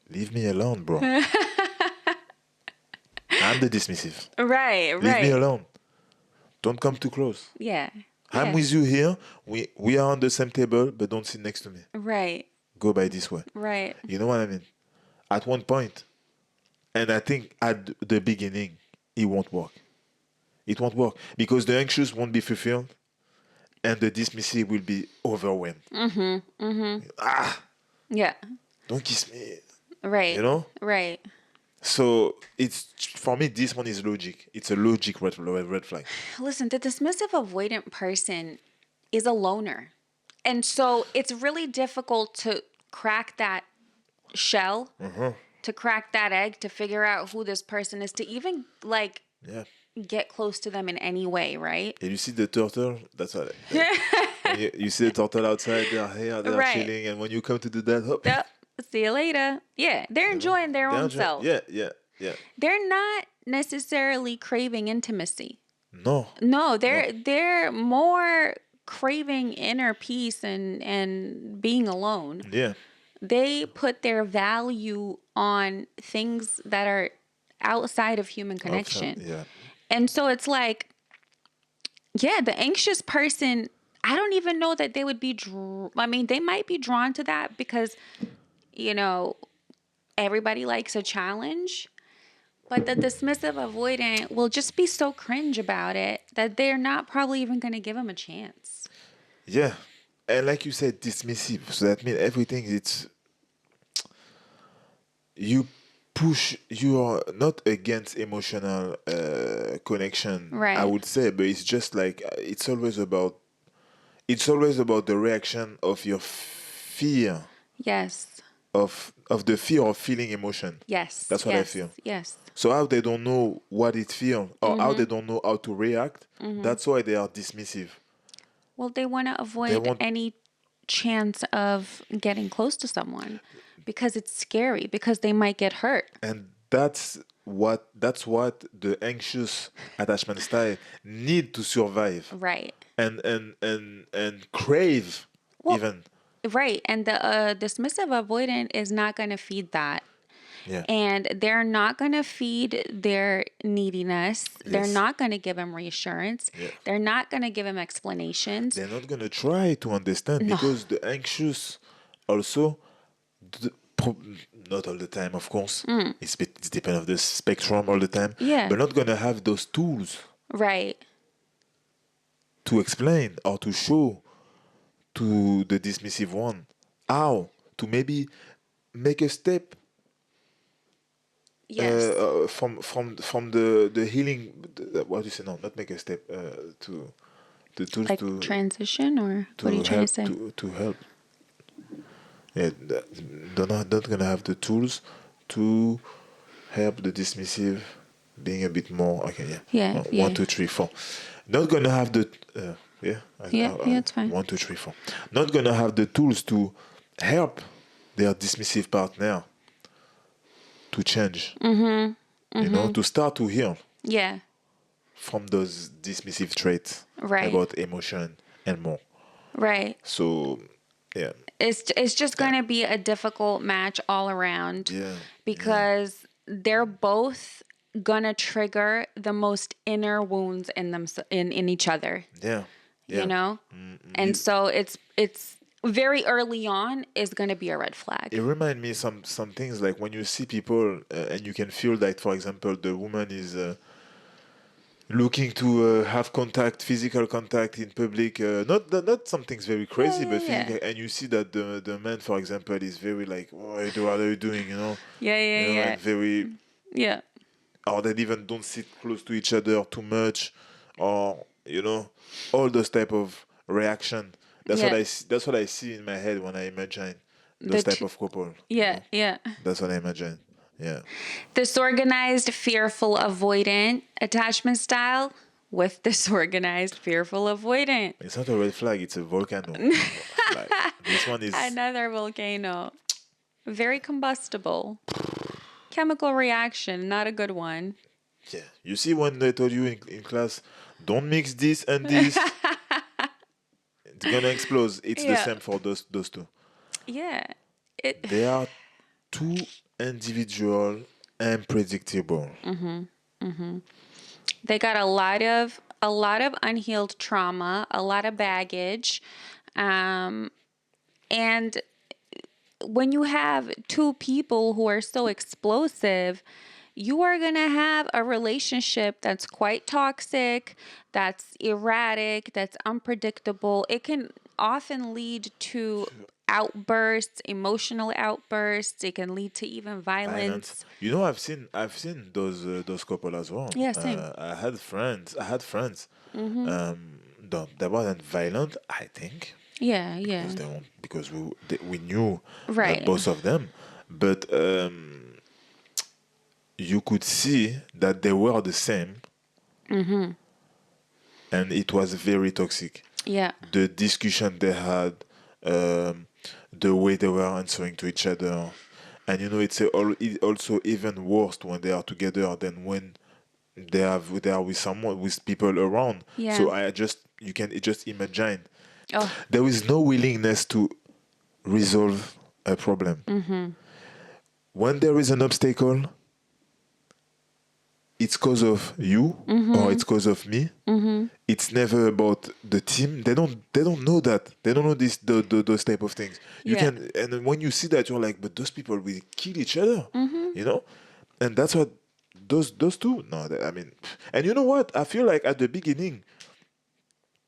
[SPEAKER 2] leave me alone, bro. I'm the dismissive.
[SPEAKER 1] Right,
[SPEAKER 2] Leave me
[SPEAKER 1] right.
[SPEAKER 2] alone. Don't come too close.
[SPEAKER 1] Yeah.
[SPEAKER 2] I'm
[SPEAKER 1] Yeah.
[SPEAKER 2] with you here. We are on the same table, but don't sit next to me.
[SPEAKER 1] Right.
[SPEAKER 2] Go by this way.
[SPEAKER 1] Right.
[SPEAKER 2] You know what I mean? At one point, and I think at the beginning, it won't work. It won't work because the anxious won't be fulfilled and the dismissive will be overwhelmed. Ah,
[SPEAKER 1] Yeah.
[SPEAKER 2] don't kiss me.
[SPEAKER 1] Right.
[SPEAKER 2] You know?
[SPEAKER 1] Right.
[SPEAKER 2] So it's for me, this one is logic. It's a logic red flag.
[SPEAKER 1] Listen, the dismissive avoidant person is a loner. And so it's really difficult to crack that shell, to crack that egg, to figure out who this person is, to even like
[SPEAKER 2] Yeah.
[SPEAKER 1] get close to them in any way, right?
[SPEAKER 2] And you see the turtle? That's what. When you see the turtle outside, they are here, they are
[SPEAKER 1] Right.
[SPEAKER 2] chilling, and when you come to do that, hop,
[SPEAKER 1] Yep. See you later. Yeah, they're enjoying their own self.
[SPEAKER 2] Yeah, yeah, yeah.
[SPEAKER 1] They're not necessarily craving intimacy.
[SPEAKER 2] No,
[SPEAKER 1] No,
[SPEAKER 2] no.
[SPEAKER 1] they're more craving inner peace and being alone.
[SPEAKER 2] Yeah.
[SPEAKER 1] They put their value on things that are outside of human connection.
[SPEAKER 2] Yeah.
[SPEAKER 1] And so it's like, yeah, the anxious person, I don't even know that they would be I mean, they might be drawn to that because, you know, everybody likes a challenge. But the dismissive avoidant will just be so cringe about it that they're not probably even going to give him a chance.
[SPEAKER 2] Yeah. And like you said, dismissive. So that means everything it's you push you are not against emotional connection, I
[SPEAKER 1] Right.
[SPEAKER 2] would say, but it's just like it's always about the reaction of your fear
[SPEAKER 1] Yes.
[SPEAKER 2] of the fear of feeling emotion.
[SPEAKER 1] Yes.
[SPEAKER 2] That's what I
[SPEAKER 1] Yes.
[SPEAKER 2] feel.
[SPEAKER 1] Yes.
[SPEAKER 2] So how they don't know what it feels or how they don't know how to react, that's why they are dismissive.
[SPEAKER 1] Well, they want to
[SPEAKER 2] They
[SPEAKER 1] avoid
[SPEAKER 2] want
[SPEAKER 1] any chance of getting close to someone because it's scary, because they might get hurt.
[SPEAKER 2] and that's what the anxious attachment style need to survive
[SPEAKER 1] Right.
[SPEAKER 2] and crave
[SPEAKER 1] Well,
[SPEAKER 2] even.
[SPEAKER 1] right. And the dismissive avoidant is not going to feed that.
[SPEAKER 2] Yeah.
[SPEAKER 1] And they're not going to feed their neediness. They're
[SPEAKER 2] Yes.
[SPEAKER 1] not going to give him reassurance.
[SPEAKER 2] Yeah.
[SPEAKER 1] They're not going to give him explanations.
[SPEAKER 2] They're not gonna try to understand
[SPEAKER 1] No.
[SPEAKER 2] because the anxious also the, pro- not all the time, of course. It's depend of the spectrum all the time.
[SPEAKER 1] Yeah.
[SPEAKER 2] But not gonna have those tools
[SPEAKER 1] Right.
[SPEAKER 2] to explain or to show to the dismissive one how to maybe make a step
[SPEAKER 1] Yes.
[SPEAKER 2] from the healing. What do you say? No, not make a step. To the tools
[SPEAKER 1] Like transition, or what are you trying to
[SPEAKER 2] help
[SPEAKER 1] say?
[SPEAKER 2] to help. Yeah, they're not gonna have the tools to help the dismissive being a bit more okay.
[SPEAKER 1] Yeah, yeah.
[SPEAKER 2] 1, 2, 3, 4. Not gonna have the
[SPEAKER 1] It's fine.
[SPEAKER 2] 1, 2, 3, 4. Not gonna have the tools to help their dismissive partner to change. You know, to start to heal
[SPEAKER 1] Yeah.
[SPEAKER 2] from those dismissive traits
[SPEAKER 1] Right.
[SPEAKER 2] about emotion and more.
[SPEAKER 1] Right.
[SPEAKER 2] So, yeah.
[SPEAKER 1] It's just going to be a difficult match all around.
[SPEAKER 2] Yeah.
[SPEAKER 1] Because they're both going to trigger the most inner wounds in them in each other.
[SPEAKER 2] Yeah. Yeah.
[SPEAKER 1] You know? And so it's very early on is going to be a red flag.
[SPEAKER 2] It reminds me some things like when you see people and you can feel that, for example, the woman is looking to have physical contact in public. Not something very crazy, but physical. And you see that the man, for example, is very like, what are you doing? You know?
[SPEAKER 1] Yeah.
[SPEAKER 2] And very.
[SPEAKER 1] Yeah.
[SPEAKER 2] Or they even don't sit close to each other too much, or all those type of reaction. That's what I see in my head when I imagine those type of couple.
[SPEAKER 1] Yeah.
[SPEAKER 2] That's what I imagine. Yeah.
[SPEAKER 1] Disorganized, fearful, avoidant attachment style with disorganized, fearful, avoidant.
[SPEAKER 2] It's not a red flag, it's a volcano. Like, this one is
[SPEAKER 1] another volcano. Very combustible. Chemical reaction, not a good one.
[SPEAKER 2] Yeah. You see when they told you in class, don't mix this and this. It's gonna explode. It's the same for those two.
[SPEAKER 1] Yeah.
[SPEAKER 2] They are too individual and predictable.
[SPEAKER 1] They got a lot of unhealed trauma, a lot of baggage, and when you have two people who are so explosive, you are going to have a relationship that's quite toxic, that's erratic, that's unpredictable. It can often lead to outbursts, emotional outbursts. It can lead to even violence.
[SPEAKER 2] You know, I've seen those couple as well.
[SPEAKER 1] Yeah, same.
[SPEAKER 2] I had friends. That wasn't violent, I think.
[SPEAKER 1] Yeah.
[SPEAKER 2] Because we knew
[SPEAKER 1] Right.
[SPEAKER 2] both of them, but you could see that they were the same, and it was very toxic.
[SPEAKER 1] Yeah.
[SPEAKER 2] The discussion they had, the way they were answering to each other, and it's also even worse when they are together than when they are with people around.
[SPEAKER 1] Yeah.
[SPEAKER 2] So you can just imagine.
[SPEAKER 1] Oh.
[SPEAKER 2] There is no willingness to resolve a problem. When there is an obstacle, it's because of you or it's because of me. It's never about the team. They don't know that. They don't know those type of things. And when you see that, you're like, but those people will kill each other. And that's what those two. No, and you know what? I feel like at the beginning,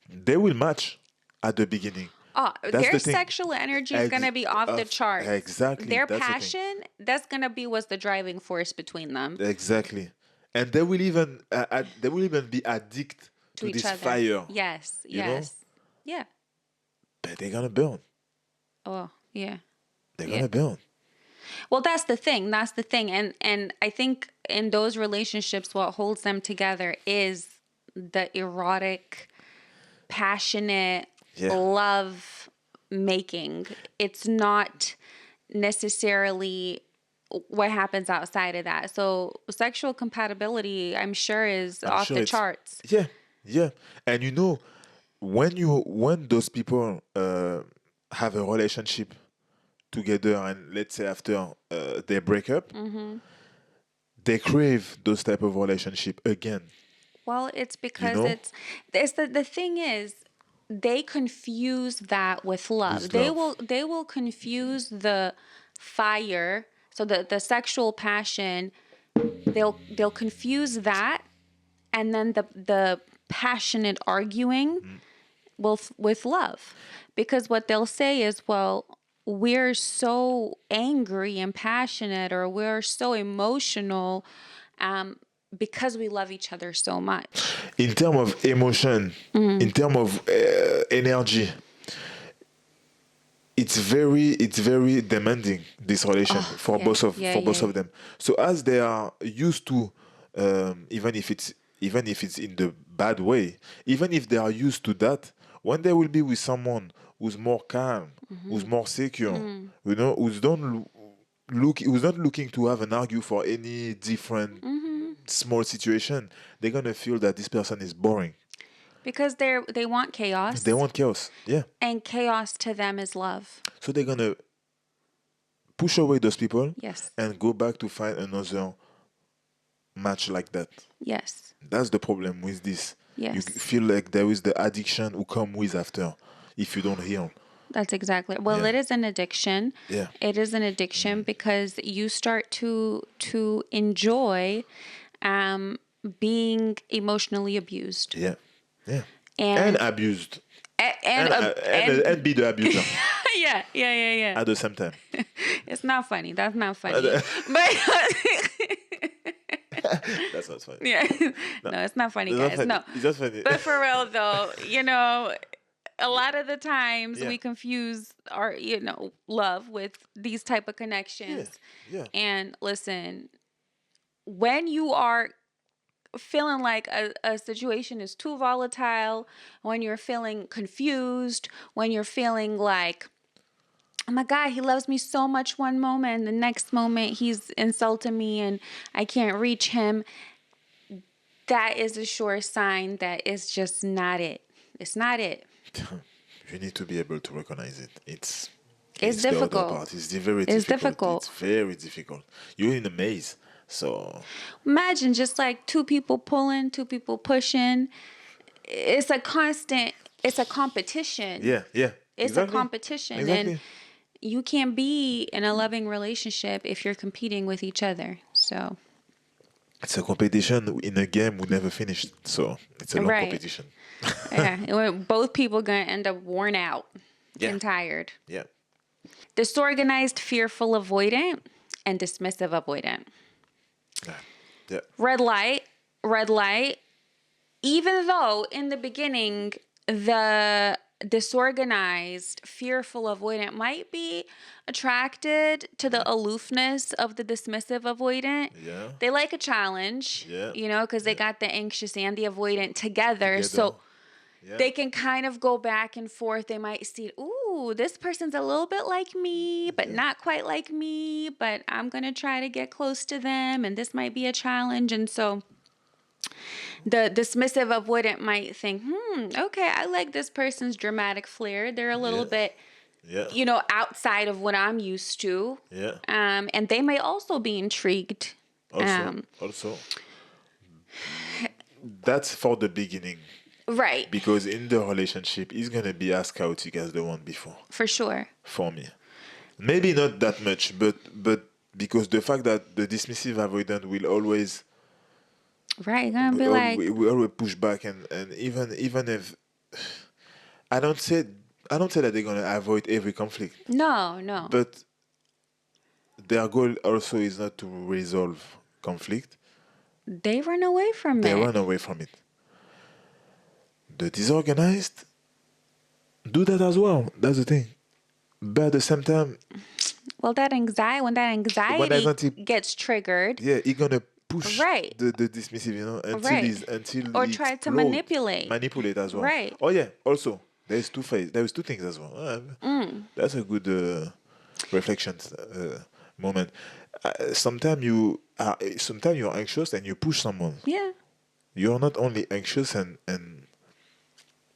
[SPEAKER 2] they will match. At the beginning.
[SPEAKER 1] Oh, their sexual energy is going to be off the charts.
[SPEAKER 2] Exactly.
[SPEAKER 1] Their passion, that's going to be what's the driving force between them.
[SPEAKER 2] Exactly. And they will even be addicted to this
[SPEAKER 1] other.
[SPEAKER 2] fire.
[SPEAKER 1] Yes.
[SPEAKER 2] Know?
[SPEAKER 1] Yeah.
[SPEAKER 2] But they're going to burn.
[SPEAKER 1] Oh, yeah.
[SPEAKER 2] They're going to burn.
[SPEAKER 1] Well, that's the thing. And I think in those relationships, what holds them together is the erotic, passionate, love making. It's not necessarily what happens outside of that. So sexual compatibility, I'm sure, is off the charts.
[SPEAKER 2] Yeah. And when those people have a relationship together, and let's say after they break up, they crave those type of relationship again.
[SPEAKER 1] Well, it's because the thing is, they confuse that with love. They will confuse the fire, so the sexual passion. They'll confuse that, and then the passionate arguing with love, because what they'll say is, well, we're so angry and passionate, or we're so emotional, because we love each other so much.
[SPEAKER 2] In terms of emotion, in terms of energy, it's very demanding, this relation for both of them. So as they are used to even if it's in the bad way, even if they are used to that, when they will be with someone who's more calm, who's more secure, who's not looking to have an argue for any different small situation, they're gonna feel that this person is boring.
[SPEAKER 1] Because they want chaos.
[SPEAKER 2] They want chaos. Yeah.
[SPEAKER 1] And chaos to them is love.
[SPEAKER 2] So they're gonna push away those people.
[SPEAKER 1] Yes.
[SPEAKER 2] And go back to find another match like that.
[SPEAKER 1] Yes.
[SPEAKER 2] That's the problem with this.
[SPEAKER 1] Yes.
[SPEAKER 2] You feel like there is the addiction who come with after if you don't heal.
[SPEAKER 1] That's exactly. Well,
[SPEAKER 2] Yeah.
[SPEAKER 1] it is an addiction.
[SPEAKER 2] Yeah.
[SPEAKER 1] It is an addiction because you start to enjoy being emotionally abused.
[SPEAKER 2] Yeah. Yeah.
[SPEAKER 1] And
[SPEAKER 2] abused.
[SPEAKER 1] And
[SPEAKER 2] be the abuser.
[SPEAKER 1] yeah.
[SPEAKER 2] At the same time.
[SPEAKER 1] It's not funny. That's not funny. But
[SPEAKER 2] that's not funny.
[SPEAKER 1] Yeah. No, it's not funny, guys.
[SPEAKER 2] Funny.
[SPEAKER 1] No.
[SPEAKER 2] It's just funny.
[SPEAKER 1] But for real though, a lot of the times we confuse our, love with these type of connections.
[SPEAKER 2] Yeah.
[SPEAKER 1] And listen, when you are feeling like a situation is too volatile, when you're feeling confused, when you're feeling like, oh my God, he loves me so much one moment, and the next moment he's insulting me and I can't reach him, that is a sure sign that it's just not it. It's not it.
[SPEAKER 2] You need to be able to recognize it. It's
[SPEAKER 1] difficult.
[SPEAKER 2] The other part. It's very difficult.
[SPEAKER 1] It's difficult.
[SPEAKER 2] It's very difficult. You're in a maze. So
[SPEAKER 1] imagine just like two people pulling, two people pushing. It's a competition.
[SPEAKER 2] Yeah.
[SPEAKER 1] It's a competition.
[SPEAKER 2] Exactly.
[SPEAKER 1] And you can't be in a loving relationship if you're competing with each other. So
[SPEAKER 2] it's a competition in a game we never finished. So it's a long competition.
[SPEAKER 1] Yeah. Both people going to end up worn out and tired.
[SPEAKER 2] Yeah.
[SPEAKER 1] Disorganized, fearful, avoidant, and dismissive avoidant.
[SPEAKER 2] Yeah.
[SPEAKER 1] Red light. Even though in the beginning, the disorganized, fearful avoidant might be attracted to the aloofness of the dismissive avoidant.
[SPEAKER 2] Yeah.
[SPEAKER 1] They like a challenge, because they got the anxious and the avoidant together. So they can kind of go back and forth. They might see, ooh, this person's a little bit like me, but not quite like me, but I'm going to try to get close to them, and this might be a challenge. And so the dismissive avoidant might think, okay, I like this person's dramatic flair. They're a little bit, outside of what I'm used to.
[SPEAKER 2] Yeah.
[SPEAKER 1] And they may also be intrigued.
[SPEAKER 2] Also, that's for the beginning.
[SPEAKER 1] Right.
[SPEAKER 2] Because in the relationship, it's going to be as chaotic as the one before.
[SPEAKER 1] For sure.
[SPEAKER 2] For me. Maybe not that much, but because the fact that the dismissive avoidant will always...
[SPEAKER 1] Right, gonna be like...
[SPEAKER 2] We always push back, and even if... I don't say that they're going to avoid every conflict.
[SPEAKER 1] No.
[SPEAKER 2] But their goal also is not to resolve conflict.
[SPEAKER 1] They run away from it.
[SPEAKER 2] They run away from it. The disorganized do that as well. That's the thing. But at the same time...
[SPEAKER 1] Well, when that anxiety gets triggered...
[SPEAKER 2] Yeah, he's going to push the dismissive, until
[SPEAKER 1] or try to manipulate.
[SPEAKER 2] Manipulate as well.
[SPEAKER 1] Right.
[SPEAKER 2] Oh, yeah. Also, there's two things as well. That's a good reflection moment. Sometimes you're anxious and you push someone.
[SPEAKER 1] Yeah.
[SPEAKER 2] You're not only anxious and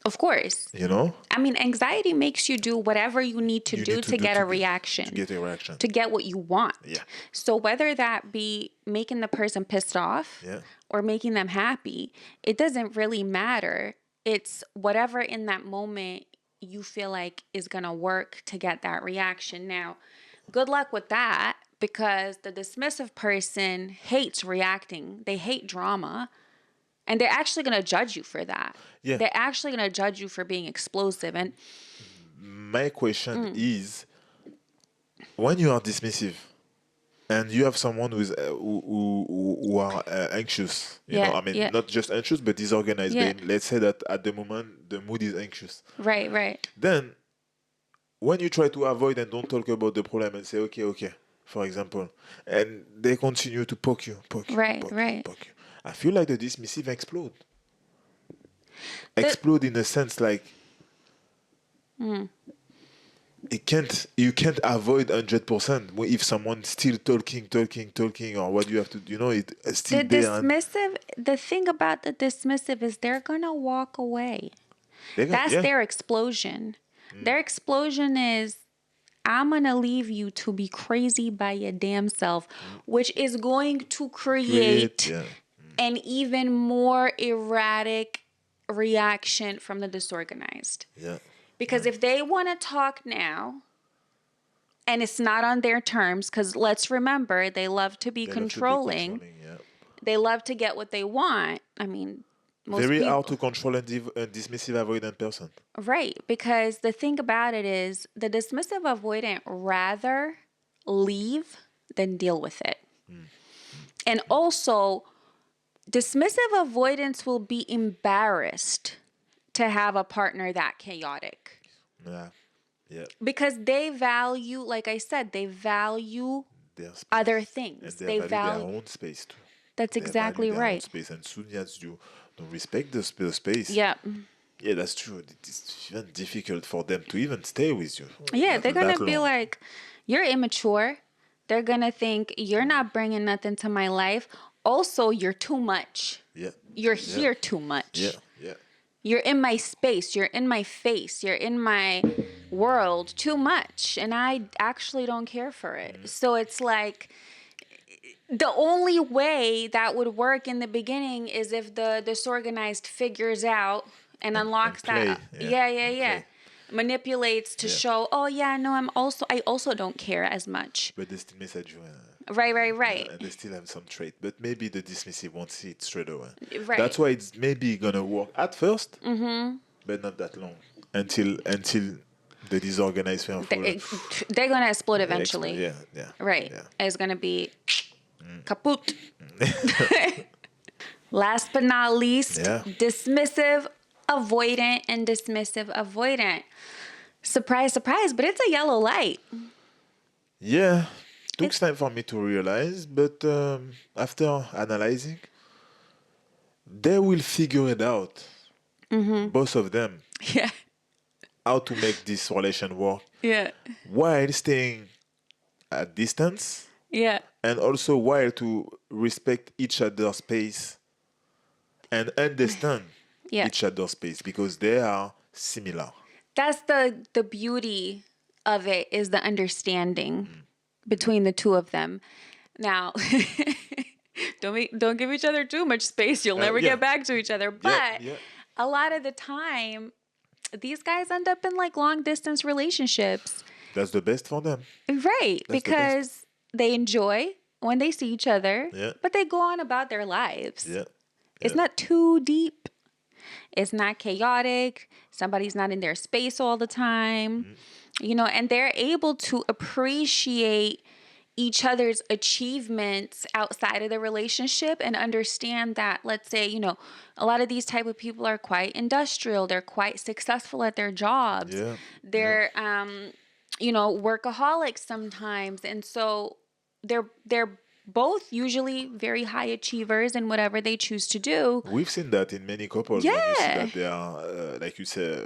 [SPEAKER 1] of course. I mean, anxiety makes you do whatever you need to do to get a reaction.
[SPEAKER 2] To get a reaction.
[SPEAKER 1] To get what you want.
[SPEAKER 2] Yeah.
[SPEAKER 1] So whether that be making the person pissed off or making them happy, it doesn't really matter. It's whatever in that moment you feel like is going to work to get that reaction. Now, good luck with that, because the dismissive person hates reacting. They hate drama. And they're actually going to judge you for that. Yeah. They're actually going to judge you for being explosive. And
[SPEAKER 2] my question is, when you are dismissive and you have someone who are anxious, not just anxious, but disorganized. Yeah. Let's say that at the moment, the mood is anxious.
[SPEAKER 1] Right.
[SPEAKER 2] Then, when you try to avoid and don't talk about the problem and say, okay, for example, and they continue to poke you. I feel like the dismissive explode in a sense like you can't avoid 100% if someone's still talking, or what you have to, it's still
[SPEAKER 1] The
[SPEAKER 2] there, and
[SPEAKER 1] dismissive, the thing about the dismissive is they're going to walk away.
[SPEAKER 2] they got,
[SPEAKER 1] That's
[SPEAKER 2] yeah,
[SPEAKER 1] their explosion. Their explosion is, I'm going to leave you to be crazy by your damn self, which is going to
[SPEAKER 2] create,
[SPEAKER 1] create
[SPEAKER 2] yeah,
[SPEAKER 1] an even more erratic reaction from the disorganized.
[SPEAKER 2] yeah,
[SPEAKER 1] Because if they want to talk now and it's not on their terms, because let's remember, they love to be
[SPEAKER 2] they love to be
[SPEAKER 1] controlling.
[SPEAKER 2] controlling, yeah.
[SPEAKER 1] They love to get what they want. I mean, most
[SPEAKER 2] Very hard
[SPEAKER 1] people.
[SPEAKER 2] to control a dismissive avoidant person.
[SPEAKER 1] Right. Because the thing about it is the dismissive avoidant rather leave than deal with it. And also, dismissive avoidance will be embarrassed to have a partner that chaotic.
[SPEAKER 2] Yeah, yeah,
[SPEAKER 1] Because they value, like I said, they value
[SPEAKER 2] their space,
[SPEAKER 1] other
[SPEAKER 2] and
[SPEAKER 1] things.
[SPEAKER 2] they
[SPEAKER 1] They
[SPEAKER 2] value their
[SPEAKER 1] value.
[SPEAKER 2] own space too.
[SPEAKER 1] That's
[SPEAKER 2] They value
[SPEAKER 1] exactly
[SPEAKER 2] their own
[SPEAKER 1] right.
[SPEAKER 2] space, and soon as you don't respect the space,
[SPEAKER 1] Yeah.
[SPEAKER 2] yeah, that's true. It's even difficult for them to even stay with you
[SPEAKER 1] Yeah, they're going
[SPEAKER 2] that
[SPEAKER 1] to be
[SPEAKER 2] long.
[SPEAKER 1] like, you're immature. They're going to think, you're not bringing nothing to my life. Also, you're too much.
[SPEAKER 2] Yeah,
[SPEAKER 1] You're
[SPEAKER 2] yeah,
[SPEAKER 1] here too much.
[SPEAKER 2] yeah, yeah.
[SPEAKER 1] You're in my space. You're in my face. You're in my world too much. And I actually don't care for it. So it's like the only way that would work in the beginning is if the disorganized figures out and unlocks
[SPEAKER 2] Play,
[SPEAKER 1] that.
[SPEAKER 2] yeah,
[SPEAKER 1] Yeah.
[SPEAKER 2] play,
[SPEAKER 1] Manipulates to
[SPEAKER 2] yeah.
[SPEAKER 1] show, oh yeah, no, I also don't care as much.
[SPEAKER 2] But they still message you,
[SPEAKER 1] Right.
[SPEAKER 2] and they still have some trait. But maybe the dismissive won't see it straight away.
[SPEAKER 1] Right.
[SPEAKER 2] That's why it's maybe gonna work at 1st, but not that long until the disorganized
[SPEAKER 1] They,
[SPEAKER 2] fearful.
[SPEAKER 1] they're gonna explode eventually.
[SPEAKER 2] Yeah,
[SPEAKER 1] Right.
[SPEAKER 2] yeah.
[SPEAKER 1] It's gonna be kaput. Last but not least,
[SPEAKER 2] Yeah.
[SPEAKER 1] dismissive avoidant and dismissive avoidant. Surprise, surprise, but it's a yellow light.
[SPEAKER 2] Yeah, took
[SPEAKER 1] It's-
[SPEAKER 2] time for me to realize, but after analyzing, they will figure it out, both of them,
[SPEAKER 1] Yeah.
[SPEAKER 2] how to make this relation work
[SPEAKER 1] Yeah.
[SPEAKER 2] while staying at distance,
[SPEAKER 1] Yeah.
[SPEAKER 2] and also while to respect each other's space and understand
[SPEAKER 1] Yeah.
[SPEAKER 2] each other's space, because they are similar.
[SPEAKER 1] That's the beauty of it, is the understanding between the two of them. Now, don't give each other too much space. You'll never
[SPEAKER 2] Yeah.
[SPEAKER 1] get back to each other. But
[SPEAKER 2] yeah.
[SPEAKER 1] a lot of the time, these guys end up in like long distance relationships.
[SPEAKER 2] That's the best for them.
[SPEAKER 1] Right.
[SPEAKER 2] That's the
[SPEAKER 1] Because they enjoy when they see each other,
[SPEAKER 2] Yeah.
[SPEAKER 1] but they go on about their lives.
[SPEAKER 2] Yeah.
[SPEAKER 1] It's not too deep. It's not chaotic. Somebody's not in their space all the time. And they're able to appreciate each other's achievements outside of the relationship and understand that, let's say, a lot of these type of people are quite industrial. They're quite successful at their jobs.
[SPEAKER 2] Yeah.
[SPEAKER 1] They're, workaholics sometimes. And so they're both usually very high achievers in whatever they choose to do.
[SPEAKER 2] We've seen that in many couples. When you see
[SPEAKER 1] Yeah.
[SPEAKER 2] that they are, like you say,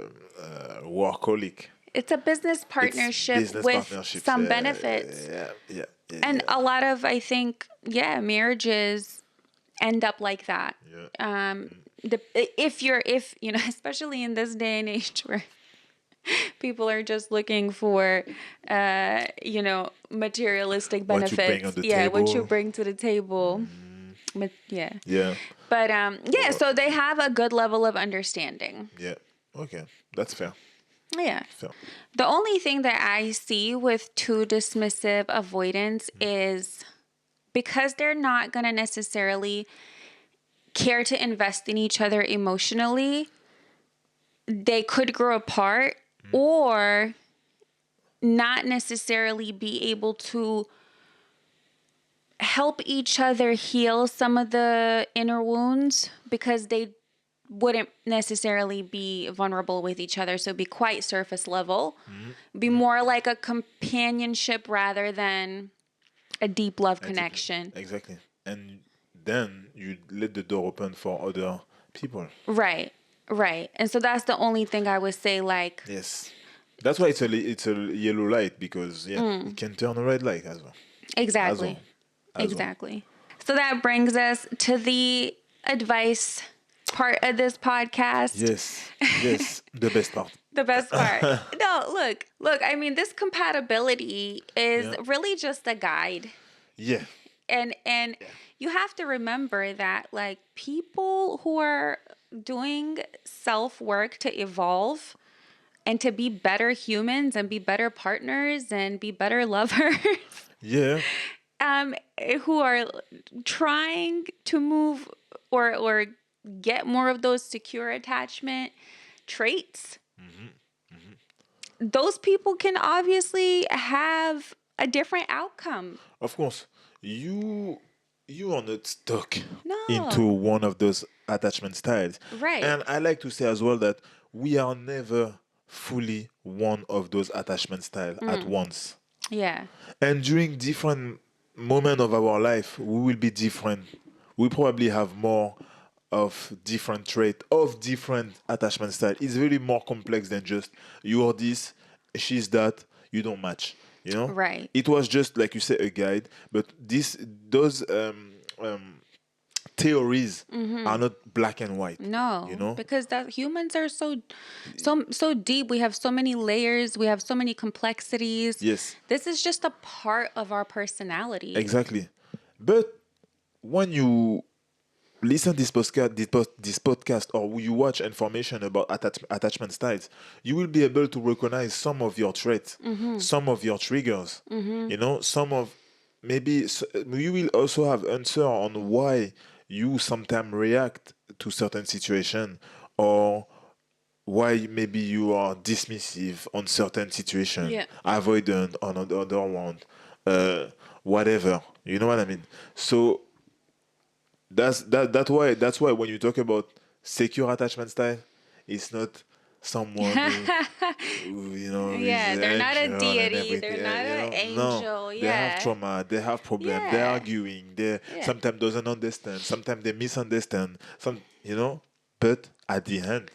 [SPEAKER 2] workaholic.
[SPEAKER 1] It's a business partnership
[SPEAKER 2] business
[SPEAKER 1] with
[SPEAKER 2] partnerships,
[SPEAKER 1] some benefits.
[SPEAKER 2] Yeah.
[SPEAKER 1] And a lot of, I think, marriages end up like that.
[SPEAKER 2] Yeah.
[SPEAKER 1] If especially in this day and age where people are just looking for, materialistic
[SPEAKER 2] What you
[SPEAKER 1] benefits.
[SPEAKER 2] bring on the
[SPEAKER 1] What you
[SPEAKER 2] table.
[SPEAKER 1] bring to the table. Yeah.
[SPEAKER 2] Yeah.
[SPEAKER 1] But so they have a good level of understanding.
[SPEAKER 2] Yeah. Okay. That's fair.
[SPEAKER 1] Yeah.
[SPEAKER 2] Fair.
[SPEAKER 1] The only thing that I see with two dismissive avoidance is because they're not going to necessarily care to invest in each other emotionally, they could grow apart or not necessarily be able to help each other heal some of the inner wounds because they wouldn't necessarily be vulnerable with each other. So it'd be quite surface level, be more like a companionship rather than a deep love connection.
[SPEAKER 2] Exactly. And then you let the door open for other people.
[SPEAKER 1] Right. Right. And so that's the only thing I would say, like,
[SPEAKER 2] Yes. That's why it's a yellow light, because it can turn a red light as well. As well.
[SPEAKER 1] exactly.
[SPEAKER 2] As well.
[SPEAKER 1] Exactly. So that brings us to the advice part of this podcast.
[SPEAKER 2] Yes. Yes. The best part.
[SPEAKER 1] The best part. No, look, I mean, this compatibility is
[SPEAKER 2] Yeah.
[SPEAKER 1] really just a guide.
[SPEAKER 2] Yeah.
[SPEAKER 1] And you have to remember that, like, people who are doing self-work to evolve and to be better humans and be better partners and be better lovers,
[SPEAKER 2] Yeah.
[SPEAKER 1] who are trying to move or get more of those secure attachment traits, those people can obviously have a different outcome.
[SPEAKER 2] Of course, you you are not stuck into
[SPEAKER 1] No.
[SPEAKER 2] one of those attachment styles.
[SPEAKER 1] Right.
[SPEAKER 2] And I like to say as well that we are never fully one of those attachment styles at once.
[SPEAKER 1] Yeah.
[SPEAKER 2] And during different moments of our life, we will be different. We probably have more of different trait of different attachment style. It's really more complex than just you are this, she's that, you don't match. You know,
[SPEAKER 1] Right.
[SPEAKER 2] it was just like you say a guide, but those theories are not black and white.
[SPEAKER 1] No,
[SPEAKER 2] You know,
[SPEAKER 1] because that humans are so deep. We have so many layers. We have so many complexities.
[SPEAKER 2] yes,
[SPEAKER 1] This is just a part of our personality.
[SPEAKER 2] exactly. But when you listen this podcast, or you watch information about attachment styles, you will be able to recognize some of your traits, some of your triggers. You know, some of you will also have answer on why you sometimes react to certain situation, or why maybe you are dismissive on certain situation,
[SPEAKER 1] Yeah.
[SPEAKER 2] avoidant on other one, uh, whatever. You know what I mean? So that's why when you talk about secure attachment style, it's not someone who,
[SPEAKER 1] Yeah,
[SPEAKER 2] is an
[SPEAKER 1] they're not a
[SPEAKER 2] angel and
[SPEAKER 1] deity.
[SPEAKER 2] everything.
[SPEAKER 1] They're not an angel.
[SPEAKER 2] No, they have
[SPEAKER 1] Yeah.
[SPEAKER 2] trauma, they have problem, they're
[SPEAKER 1] Yeah.
[SPEAKER 2] arguing, they
[SPEAKER 1] Yeah.
[SPEAKER 2] sometimes doesn't understand, sometimes they misunderstand. But at the end,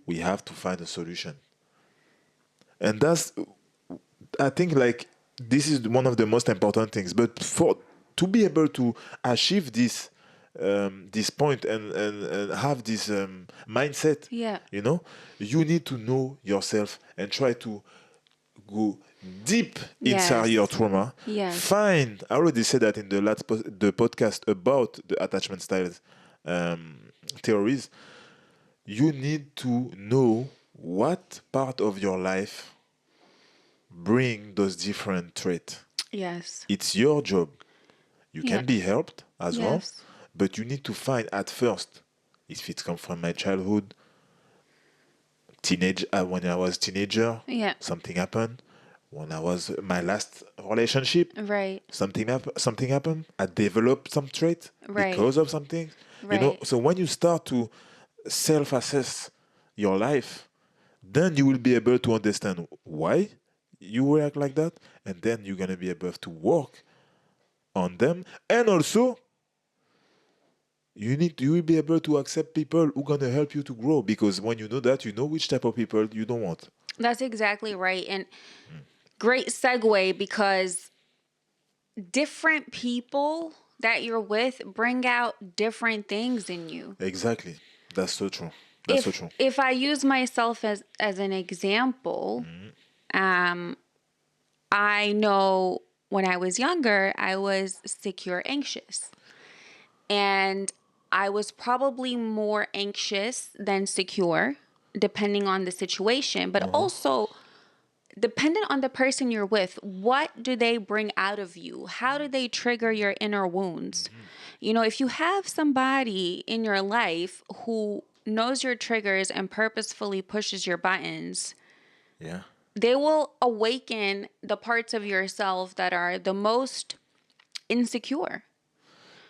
[SPEAKER 2] we have to find a solution, and that's I think like this is one of the most important things. But for to be able to achieve this point and have this mindset,
[SPEAKER 1] Yeah.
[SPEAKER 2] you need to know yourself and try to go deep inside
[SPEAKER 1] Yes.
[SPEAKER 2] your trauma.
[SPEAKER 1] Yes.
[SPEAKER 2] Find. I already said that in the podcast about the attachment styles theories. You need to know what part of your life bring those different traits.
[SPEAKER 1] Yes.
[SPEAKER 2] It's your job. You
[SPEAKER 1] Yeah.
[SPEAKER 2] can be helped as well,
[SPEAKER 1] Yes.
[SPEAKER 2] but you need to find at first if it comes from my childhood, when I was teenager,
[SPEAKER 1] Yeah.
[SPEAKER 2] something happened. When I was my last relationship,
[SPEAKER 1] Right.
[SPEAKER 2] something happened. I developed some trait
[SPEAKER 1] Right.
[SPEAKER 2] because of something.
[SPEAKER 1] Right.
[SPEAKER 2] So when you start to self-assess your life, then you will be able to understand why you react like that, and then you're gonna be able to work on them. And also, you will be able to accept people who gonna help you to grow, because when you know that, you know which type of people you don't want.
[SPEAKER 1] That's exactly right. And great segue, because different people that you're with bring out different things in you.
[SPEAKER 2] Exactly. That's so true. That's so true.
[SPEAKER 1] If I use myself as an example, I know when I was younger, I was secure anxious. And I was probably more anxious than secure, depending on the situation, but also dependent on the person you're with. What do they bring out of you? How do they trigger your inner wounds? If you have somebody in your life who knows your triggers and purposefully pushes your buttons,
[SPEAKER 2] Yeah.
[SPEAKER 1] they will awaken the parts of yourself that are the most insecure.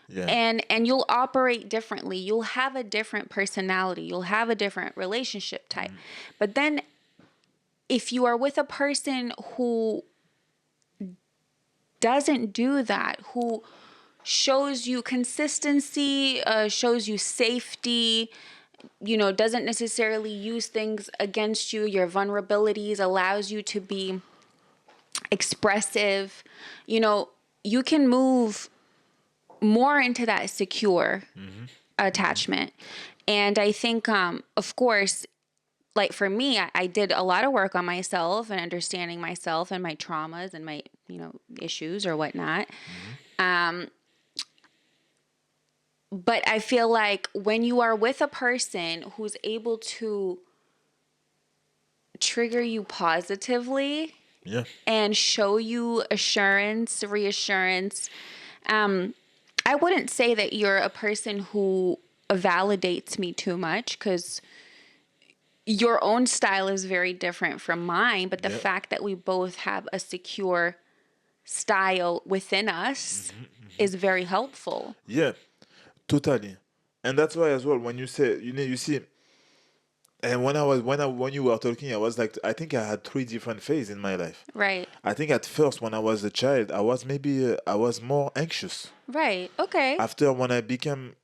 [SPEAKER 2] Yeah.
[SPEAKER 1] And you'll operate differently. You'll have a different personality. You'll have a different relationship type. But then if you are with a person who doesn't do that, who shows you consistency, shows you safety, doesn't necessarily use things against you, your vulnerabilities, allows you to be expressive, you can move more into that secure attachment. And I think, of course, like for me, I did a lot of work on myself and understanding myself and my traumas and my, issues or whatnot. But I feel like when you are with a person who's able to trigger you positively and show you assurance, reassurance, I wouldn't say that you're a person who validates me too much, because your own style is very different from mine. But the fact that we both have a secure style within us is very helpful.
[SPEAKER 2] Yeah, totally. And that's why as well, when you say, you see, and when you were talking, I was like, I think I had three different phases in my life.
[SPEAKER 1] Right.
[SPEAKER 2] I think at first, when I was a child, I was more anxious.
[SPEAKER 1] Right. Okay.
[SPEAKER 2] After, when I became,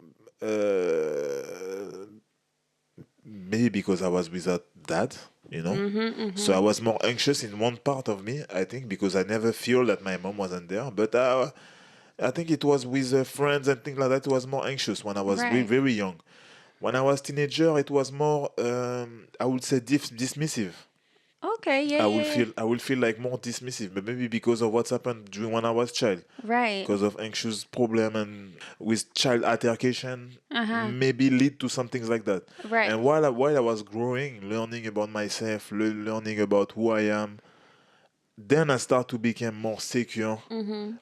[SPEAKER 2] maybe because I was without dad, so I was more anxious in one part of me, I think, because I never feel that my mom wasn't there. But I think it was with friends and things like that. It was more anxious when I was very young. When I was teenager, it was more, I would say, dismissive.
[SPEAKER 1] Okay. Yeah.
[SPEAKER 2] I will feel like more dismissive, but maybe because of what's happened during when I was child.
[SPEAKER 1] Right.
[SPEAKER 2] Because of anxious problem and with child altercation, maybe lead to some things like that.
[SPEAKER 1] Right.
[SPEAKER 2] And while I was growing, learning about myself, learning about who I am, then I start to become more secure,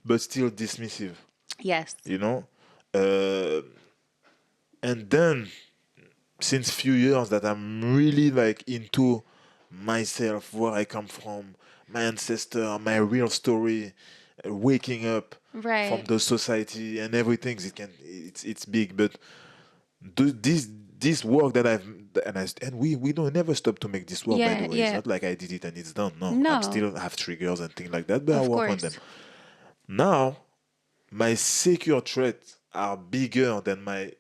[SPEAKER 2] but still dismissive.
[SPEAKER 1] Yes.
[SPEAKER 2] And then since few years that I'm really like into myself, where I come from, my ancestor, my real story, waking up from the society and everything. It's big, but this work that we don't never stop to make this work. By the way, it's not like I did it and it's done. No, I'm still have triggers and things like that, but I work on them. Now, my secure traits are bigger than my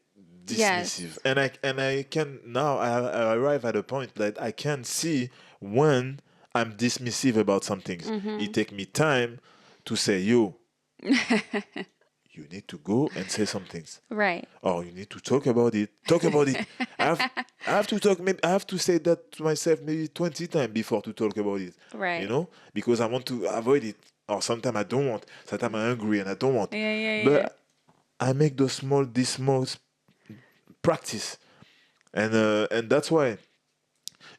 [SPEAKER 2] dismissive, and I can now I arrive at a point that I can see when I'm dismissive about some things. It take me time to say, you need to go and say some things,
[SPEAKER 1] Right.
[SPEAKER 2] or you need to talk about it. I have to talk. Maybe I have to say that to myself maybe 20 times before to talk about it.
[SPEAKER 1] Right.
[SPEAKER 2] Because I want to avoid it, or sometimes I don't want. Sometimes I'm angry and I don't want. But I make this small practice, and that's why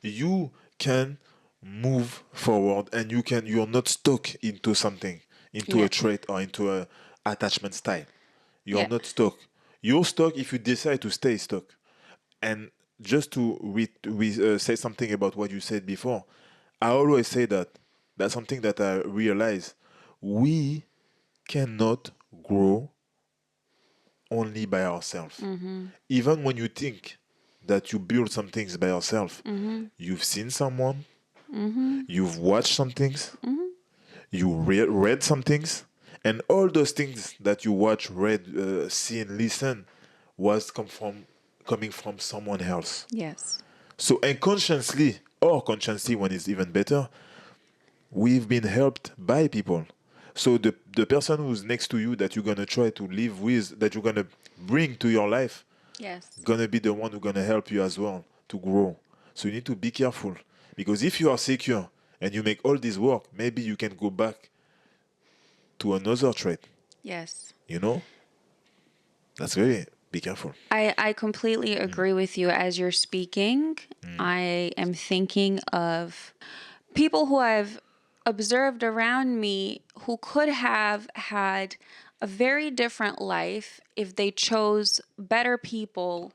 [SPEAKER 2] you can move forward, and you're not stuck into something, into a trait or into a attachment style. You're not stuck. You're stuck if you decide to stay stuck. And just to say something about what you said before, I always say that's something that I realize. We cannot grow only by ourselves. Even when you think that you build some things by yourself, you've seen someone, you've watched some things, you read some things, and all those things that you watch, read, see, and listen was coming from someone else.
[SPEAKER 1] Yes.
[SPEAKER 2] So unconsciously or consciously, when it's even better, we've been helped by people. So the person who's next to you that you're gonna try to live with, that you're gonna bring to your life, gonna be the one who's gonna help you as well to grow. So you need to be careful, because if you are secure and you make all this work, maybe you can go back to another trait.
[SPEAKER 1] Yes.
[SPEAKER 2] That's really be careful.
[SPEAKER 1] I completely agree with you. As you're speaking, I am thinking of people who I've observed around me who could have had a very different life if they chose better people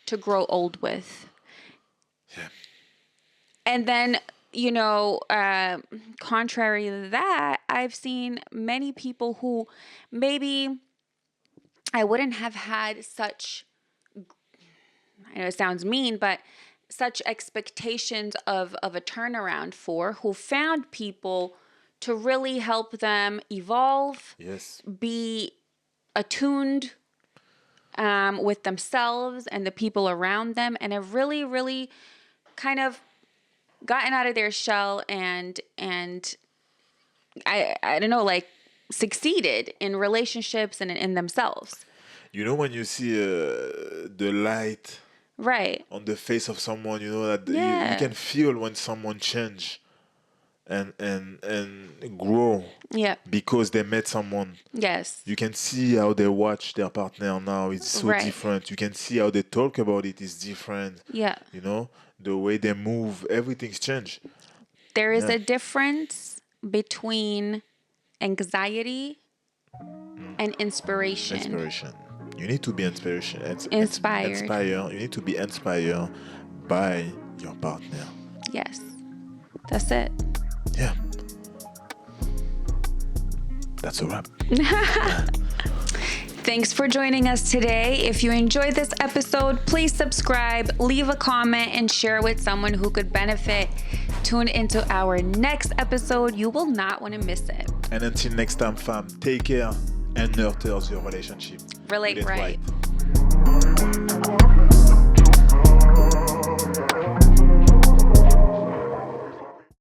[SPEAKER 1] to grow old with.
[SPEAKER 2] Yeah.
[SPEAKER 1] And then, contrary to that, I've seen many people who maybe I wouldn't have had such, I know it sounds mean, but such expectations of a turnaround for, who found people to really help them evolve,
[SPEAKER 2] Yes.
[SPEAKER 1] be attuned with themselves and the people around them, and have really, really kind of gotten out of their shell and I don't know, like succeeded in relationships and in themselves.
[SPEAKER 2] When you see the light
[SPEAKER 1] right
[SPEAKER 2] on the face of someone, that
[SPEAKER 1] Yeah.
[SPEAKER 2] you can feel when someone change and grow
[SPEAKER 1] Yeah.
[SPEAKER 2] because they met someone.
[SPEAKER 1] Yes.
[SPEAKER 2] You can see how they watch their partner now. It's so
[SPEAKER 1] Right.
[SPEAKER 2] different. You can see how they talk about it is different.
[SPEAKER 1] Yeah.
[SPEAKER 2] The way they move, everything's changed.
[SPEAKER 1] There is
[SPEAKER 2] Yeah.
[SPEAKER 1] a difference between anxiety and inspiration.
[SPEAKER 2] Inspiration. You need to be inspired. You need to be inspired by your partner.
[SPEAKER 1] Yes. That's it.
[SPEAKER 2] Yeah. That's a wrap.
[SPEAKER 1] Thanks for joining us today. If you enjoyed this episode, please subscribe, leave a comment, and share with someone who could benefit. Tune into our next episode. You will not want to miss it.
[SPEAKER 2] And until next time, fam, take care and nurture your relationship.
[SPEAKER 1] Relate right.